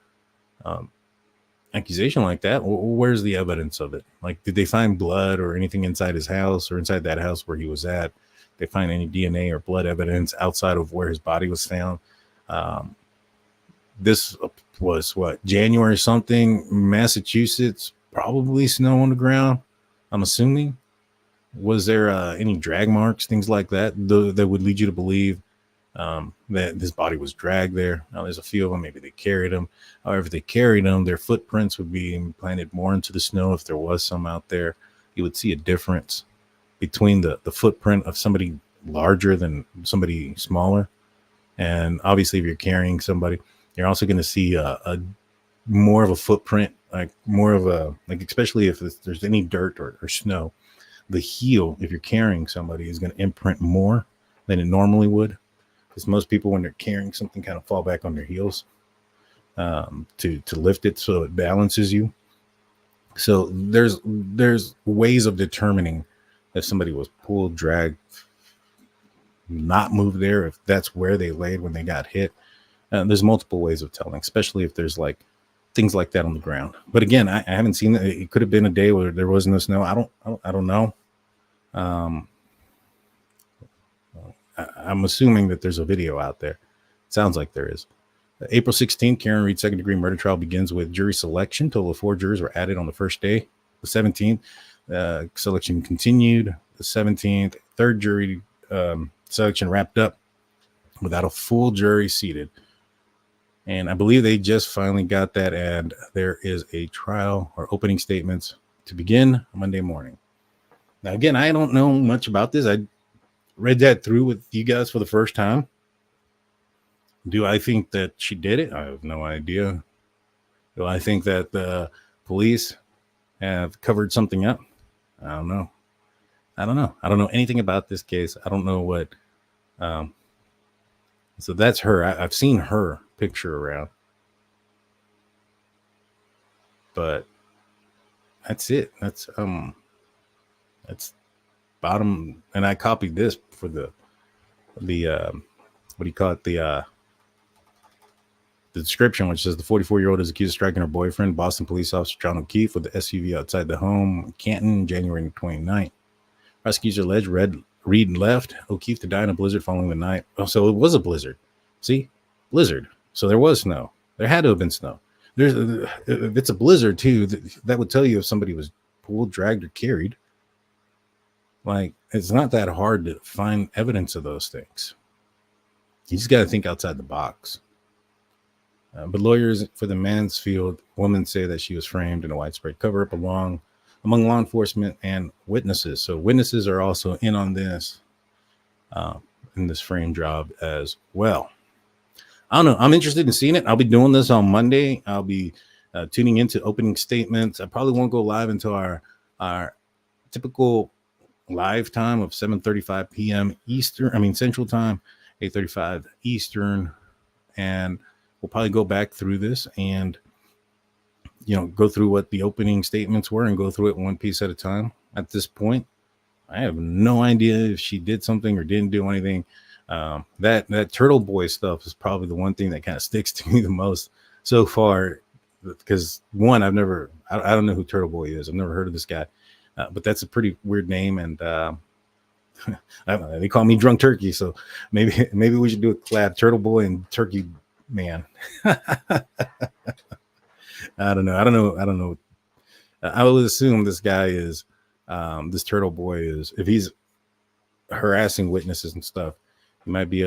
accusation like that, where's the evidence of it? Like, did they find blood or anything inside his house or inside that house where he was at? Did they find any DNA or blood evidence outside of where his body was found? This was January something, Massachusetts, probably snow on the ground, I'm assuming. Was there any drag marks, things like that, that would lead you to believe that his body was dragged there? Now, there's a few of them. Maybe they carried him. However, if they carried him, their footprints would be planted more into the snow. If there was some out there, you would see a difference between the footprint of somebody larger than somebody smaller. And obviously, if you're carrying somebody, you're also going to see a more of a footprint, especially if there's any dirt or snow. The heel, if you're carrying somebody, is going to imprint more than it normally would, because most people, when they're carrying something, kind of fall back on their heels to lift it so it balances you. So there's ways of determining if somebody was pulled, dragged, not moved there, if that's where they laid when they got hit. There's multiple ways of telling, especially if there's like things like that on the ground. But again, I haven't seen it. It could have been a day where there was no snow. I don't know. I'm assuming that there's a video out there. Sounds like there is. April 16th, Karen Reed second degree murder trial begins with jury selection. Total of 4 jurors were added on the first day. The 17th, selection continued. The 17th, third jury selection wrapped up without a full jury seated. And I believe they just finally got that. And there is a trial or opening statements to begin Monday morning. Now, again, I don't know much about this. I read that through with you guys for the first time. Do I think that she did it? I have no idea. Do I think that the police have covered something up? I don't know. I don't know anything about this case. I don't know what. So that's her. I've seen her picture around. But that's it. That's bottom. And I copied this for the what do you call it? The description, which says the 44-year-old is accused of striking her boyfriend, Boston police officer John O'Keefe, with the SUV outside the home, Canton, January 29th. Prosecutors allege Reed left O'Keefe to die in a blizzard following the night. Oh, so it was a blizzard. See? Blizzard. So there was snow. There had to have been snow. If it's a blizzard too, that would tell you if somebody was pulled, dragged, or carried. Like, it's not that hard to find evidence of those things. You just got to think outside the box. But lawyers for the Mansfield woman say that she was framed in a widespread cover-up among law enforcement and witnesses. So witnesses are also in on this, in this frame job as well. I don't know. I'm interested in seeing it. I'll be doing this on Monday. I'll be tuning into opening statements. I probably won't go live until our typical live time of 7:35 p.m. Central Time, 8:35 Eastern, and we'll probably go back through this and go through what the opening statements were and go through it one piece at a time. At this point, I have no idea if she did something or didn't do anything. That Turtle Boy stuff is probably the one thing that kind of sticks to me the most so far, because one, I don't know who Turtle Boy is. I've never heard of this guy, but that's a pretty weird name. And they call me Drunk Turkey. So maybe we should do a collab, Turtle Boy and Turkey Man. I don't know. I would assume this guy is, this Turtle Boy is, if he's harassing witnesses and stuff, he might be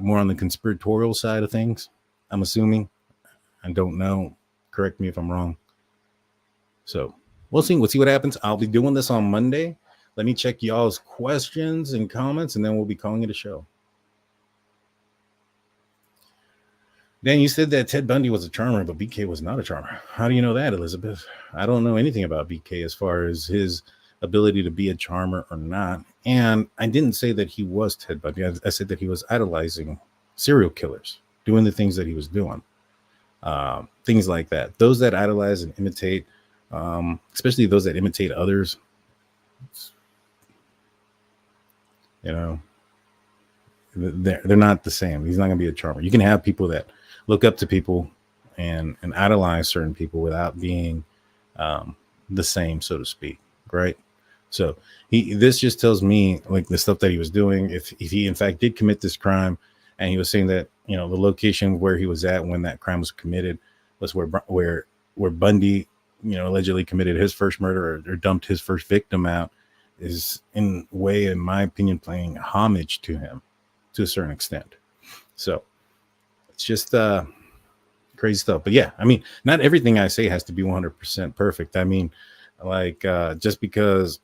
more on the conspiratorial side of things. I'm assuming. I don't know. Correct me if I'm wrong. So we'll see. We'll see what happens. I'll be doing this on Monday. Let me check y'all's questions and comments, and then we'll be calling it a show. Dan, you said that Ted Bundy was a charmer, but BK was not a charmer. How do you know that, Elizabeth? I don't know anything about BK as far as his ability to be a charmer or not. And I didn't say that he was Ted Bundy. I said that he was idolizing serial killers, doing the things that he was doing. Things like that. Those that idolize and imitate, especially those that imitate others, you know, they're not the same. He's not going to be a charmer. You can have people that look up to people and idolize certain people without being the same, so to speak, right? So this just tells me, like, the stuff that he was doing, if he in fact did commit this crime, and he was saying that, you know, the location where he was at when that crime was committed was where Bundy, you know, allegedly committed his first murder or dumped his first victim out, is in my opinion, paying homage to him to a certain extent. So it's just crazy stuff. But yeah, I mean, not everything I say has to be 100% perfect. I mean, like, just because,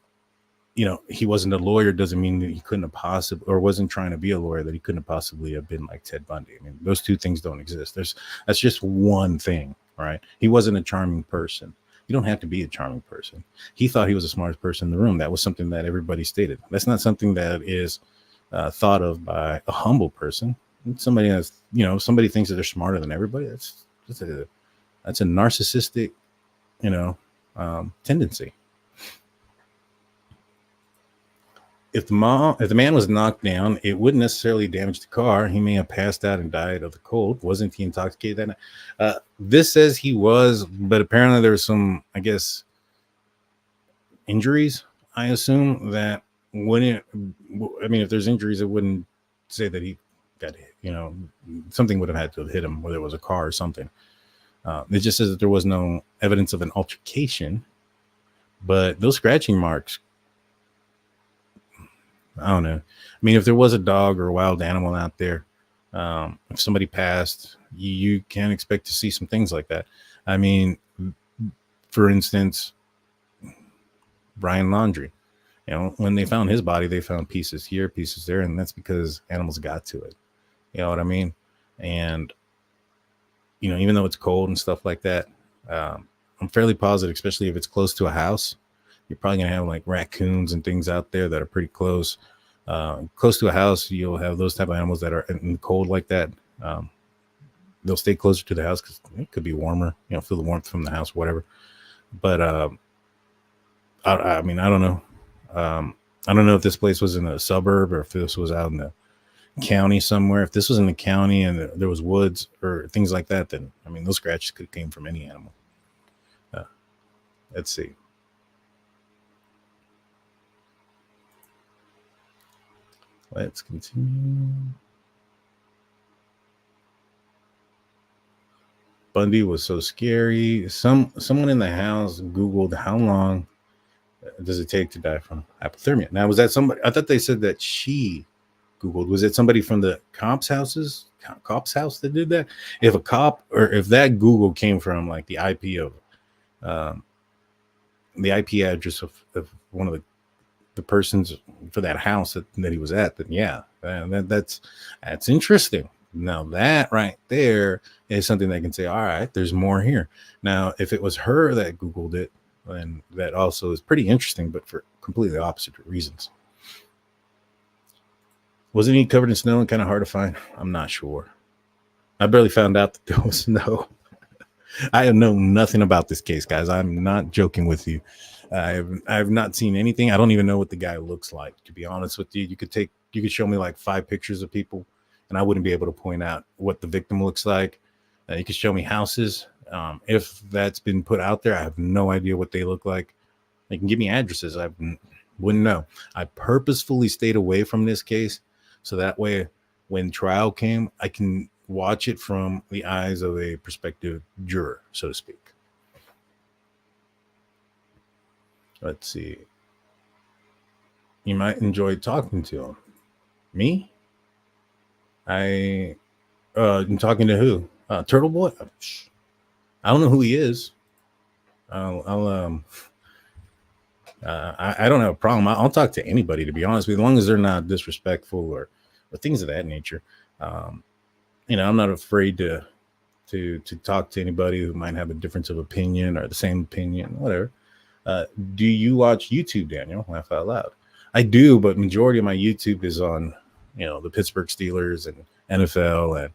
you know, he wasn't a lawyer doesn't mean that he couldn't have possibly, or wasn't trying to be a lawyer, that he couldn't have possibly have been like Ted Bundy. I mean, those two things don't exist. That's just one thing, right? He wasn't a charming person. You don't have to be a charming person. He thought he was the smartest person in the room. That was something that everybody stated. That's not something that is thought of by a humble person. Somebody has, you know, somebody thinks that they're smarter than everybody. That's a narcissistic, you know, tendency. If the man was knocked down, it wouldn't necessarily damage the car. He may have passed out and died of the cold. Wasn't he intoxicated that night? This says he was, but apparently there was some, I guess, injuries. I assume that wouldn't. I mean, if there's injuries, it wouldn't say that he got hit. You know, something would have had to have hit him, whether it was a car or something. It just says that there was no evidence of an altercation, but those scratching marks, I don't know. I mean, if there was a dog or a wild animal out there, if somebody passed, you can expect to see some things like that. I mean, for instance, Brian Laundrie, you know, when they found his body, they found pieces here, pieces there, and that's because animals got to it. You know what I mean? And, you know, even though it's cold and stuff like that, I'm fairly positive, especially if it's close to a house, you're probably going to have like raccoons and things out there that are pretty close. Close to a house, you'll have those type of animals that are in the cold like that. They'll stay closer to the house because it could be warmer, you know, feel the warmth from the house, whatever. But I mean, I don't know. I don't know if this place was in a suburb or if this was out in the county somewhere. If this was in the county and there was woods or things like that, then, I mean, those scratches could have came from any animal. Let's see. Let's continue. Bundy was so scary. Someone in the house Googled how long does it take to die from hypothermia. Now, was that somebody? I thought they said that she Googled. Was it somebody from the cop's house that did that? If a cop, or if that Google came from like the IP of the IP address of one of the persons for that house that he was at, then yeah, that's interesting. Now that right there is something that can say, all right, there's more here. Now, if it was her that Googled it, then that also is pretty interesting, but for completely opposite reasons. Wasn't he covered in snow and kind of hard to find? I'm not sure. I barely found out that there was snow. I know nothing about this case, guys. I'm not joking with you. I have not seen anything. I don't even know what the guy looks like, to be honest with you. You could show me like 5 pictures of people, and I wouldn't be able to point out what the victim looks like. You could show me houses. If that's been put out there, I have no idea what they look like. They can give me addresses. I wouldn't know. I purposefully stayed away from this case, so that way when trial came, I can watch it from the eyes of a prospective juror, so to speak. Let's see. You might enjoy talking to him. Me? I'm talking to who? Turtle Boy? I don't know who he is. I don't have a problem. I'll talk to anybody, to be honest with you, as long as they're not disrespectful or things of that nature. I'm not afraid to to talk to anybody who might have a difference of opinion or the same opinion, whatever. Do you watch YouTube, Daniel? Laugh out loud. I do, but majority of my YouTube is on, the Pittsburgh Steelers and NFL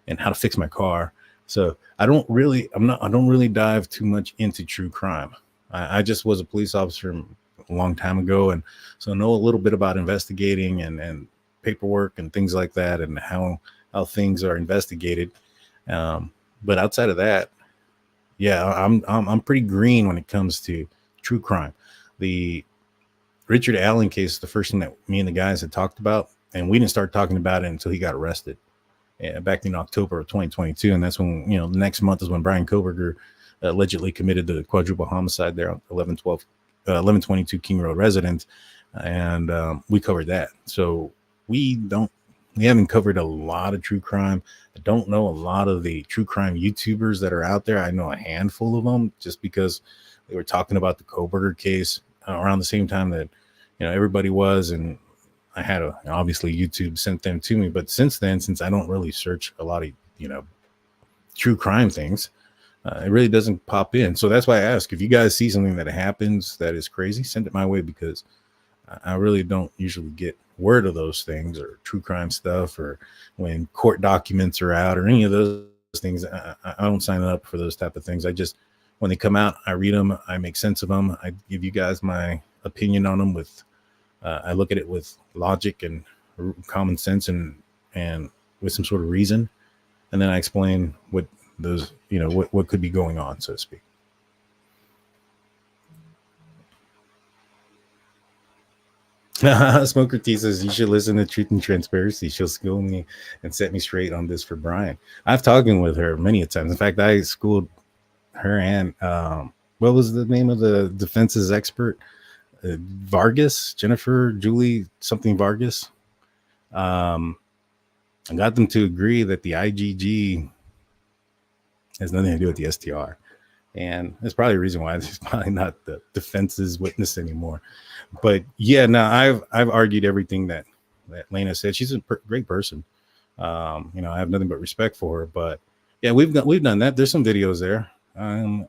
and how to fix my car. So I don't really dive too much into true crime. I just was a police officer a long time ago, and so know a little bit about investigating and paperwork and things like that, and how things are investigated. But outside of that, yeah, I'm pretty green when it comes to true crime. The Richard Allen case is the first thing that me and the guys had talked about, and we didn't start talking about it until he got arrested back in October of 2022. And that's when, the next month is when Bryan Kohberger allegedly committed the quadruple homicide there on 1122 King Road residence. And we covered that. So we haven't covered a lot of true crime. I don't know a lot of the true crime YouTubers that are out there. I know a handful of them just because they were talking about the Kohberger case around the same time that, everybody was. And I had obviously YouTube sent them to me. But since then, since I don't really search a lot of, true crime things, it really doesn't pop in. So that's why I ask, if you guys see something that happens that is crazy, send it my way, because I really don't usually get word of those things or true crime stuff, or when court documents are out or any of those things. I don't sign up for those type of things. When they come out, I read them, I make sense of them. I give you guys my opinion on them I look at it with logic and common sense and with some sort of reason. And then I explain what those, what could be going on, so to speak. Smoker T says, you should listen to Truth and Transparency. She'll school me and set me straight on this for Bryan. I've talked with her many a times. In fact, I schooled her and what was the name of the defense's expert? Vargas, Jennifer, Julie, something Vargas. I got them to agree that the IgG has nothing to do with the STR. And that's probably the reason why she's probably not the defense's witness anymore. But yeah, no, I've argued everything that Lena said. She's a great person. I have nothing but respect for her. But yeah, we've done that. There's some videos there. I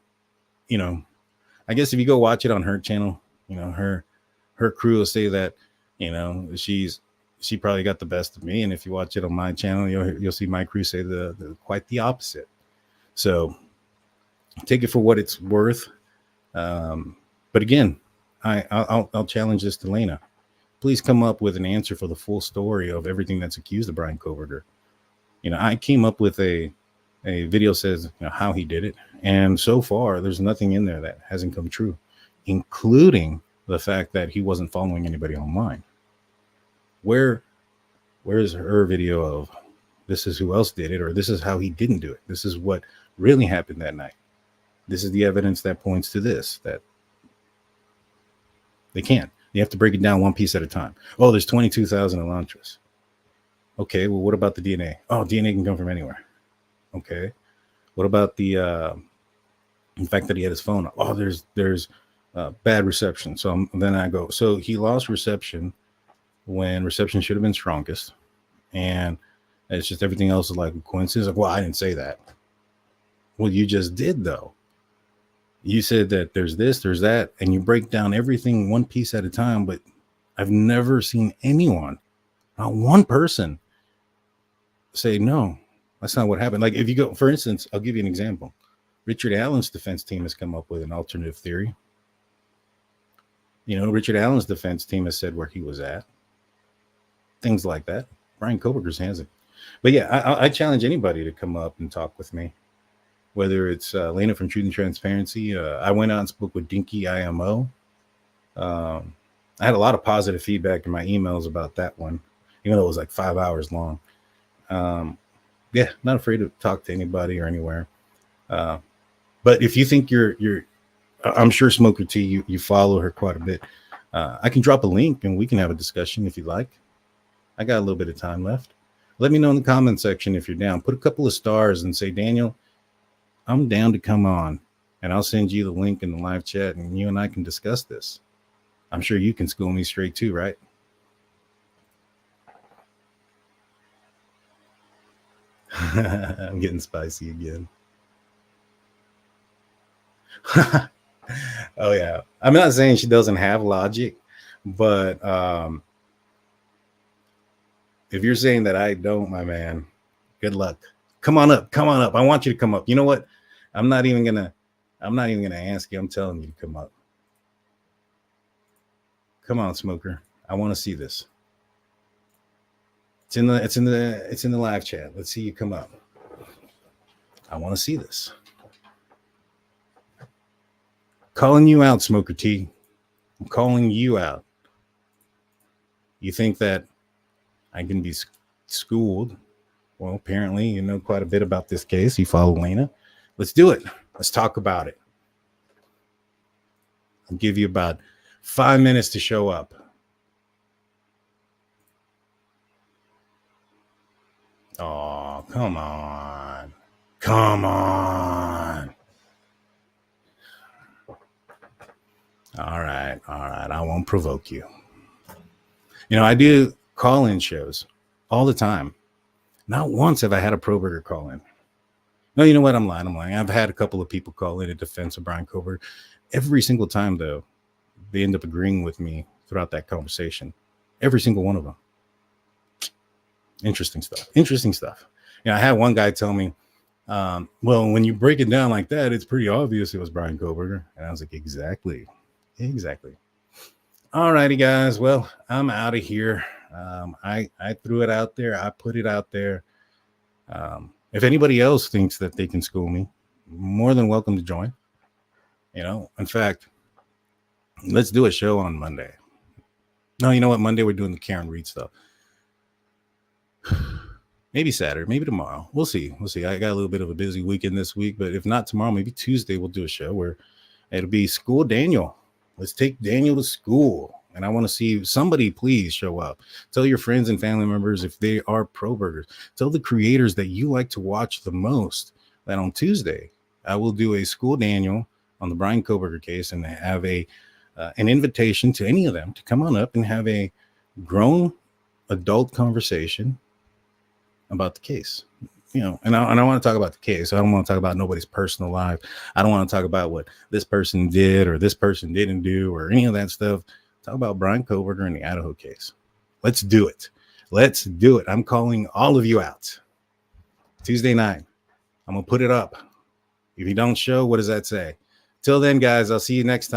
guess if you go watch it on her channel, her crew will say that, she probably got the best of me. And if you watch it on my channel, you'll see my crew say the quite the opposite. So take it for what it's worth. But again, I'll challenge this to Lena. Please come up with an answer for the full story of everything that's accused of Bryan Kohberger. I came up with a video says how he did it, and so far there's nothing in there that hasn't come true, including the fact that he wasn't following anybody online. Where's her video of this is who else did it, or this is how he didn't do it? This is what really happened that night. This is the evidence that points to this, that they can't. You have to break it down one piece at a time. Oh, there's 22,000 Elantras. Okay, well, what about the DNA? Oh, DNA can come from anywhere. Okay. What about the fact that he had his phone? Oh, there's bad reception. So then I go, so he lost reception when reception should have been strongest. And it's just everything else is like a coincidence. Like, well, I didn't say that. Well, you just did, though. You said that there's this, there's that, and you break down everything one piece at a time. But I've never seen anyone, not one person, say, no, that's not what happened. Like if you go, for instance, I'll give you an example. Richard Allen's defense team has come up with an alternative theory. Richard Allen's defense team has said where he was at. Things like that. Bryan Kohberger's hasn't. But yeah, I challenge anybody to come up and talk with me. Whether it's Lena from Truth and Transparency. I went out and spoke with Dinky IMO. I had a lot of positive feedback in my emails about that one, even though it was like 5 hours long. Yeah, not afraid to talk to anybody or anywhere. But if you think you're I'm sure Smoker T, you follow her quite a bit. I can drop a link and we can have a discussion if you like. I got a little bit of time left. Let me know in the comment section if you're down. Put a couple of stars and say, Daniel, I'm down to come on, and I'll send you the link in the live chat and you and I can discuss this. I'm sure you can school me straight too, right? I'm getting spicy again. Oh yeah, I'm not saying she doesn't have logic, but if you're saying that I don't, my man, good luck. Come on up. I want you to come up. You know what? I'm not even gonna ask you. I'm telling you to come up. Come on, Smoker. I want to see this. It's in the live chat. Let's see you come up. I want to see this. Calling you out, Smoker T. I'm calling you out. You think that I can be schooled? Well, apparently you know quite a bit about this case. You follow Lena. Let's do it. Let's talk about it. I'll give you about 5 minutes to show up. Oh, come on. Come on. All right. I won't provoke you. You know, I do call-in shows all the time. Not once have I had a Kohberger call in. No, you know what? I'm lying. I've had a couple of people call in defense of Bryan Kohberger. Every single time, though, they end up agreeing with me throughout that conversation. Every single one of them. Interesting stuff. You know, I had one guy tell me, well, when you break it down like that, it's pretty obvious it was Bryan Kohberger. And I was like, exactly. All righty, guys. Well, I'm out of here. I threw it out there. I put it out there. If anybody else thinks that they can school me, more than welcome to join. You know, in fact, let's do a show on Monday. No, you know what? Monday we're doing the Karen Reed stuff. Maybe Saturday, maybe tomorrow. We'll see. I got a little bit of a busy weekend this week, but if not tomorrow, maybe Tuesday we'll do a show where it'll be School Daniel. Let's take Daniel to school. And I want to see somebody please show up. Tell your friends and family members if they are Kohbergers. Tell the creators that you like to watch the most that on Tuesday, I will do a School Daniel on the Bryan Kohberger case and have an invitation to any of them to come on up and have a grown adult conversation about the case. You know, and I want to talk about the case. I don't want to talk about nobody's personal life. I don't want to talk about what this person did or this person didn't do or any of that stuff. Talk about Bryan Kohberger and the Idaho case. Let's do it. I'm calling all of you out. Tuesday night. I'm going to put it up. If you don't show, what does that say? Till then, guys, I'll see you next time.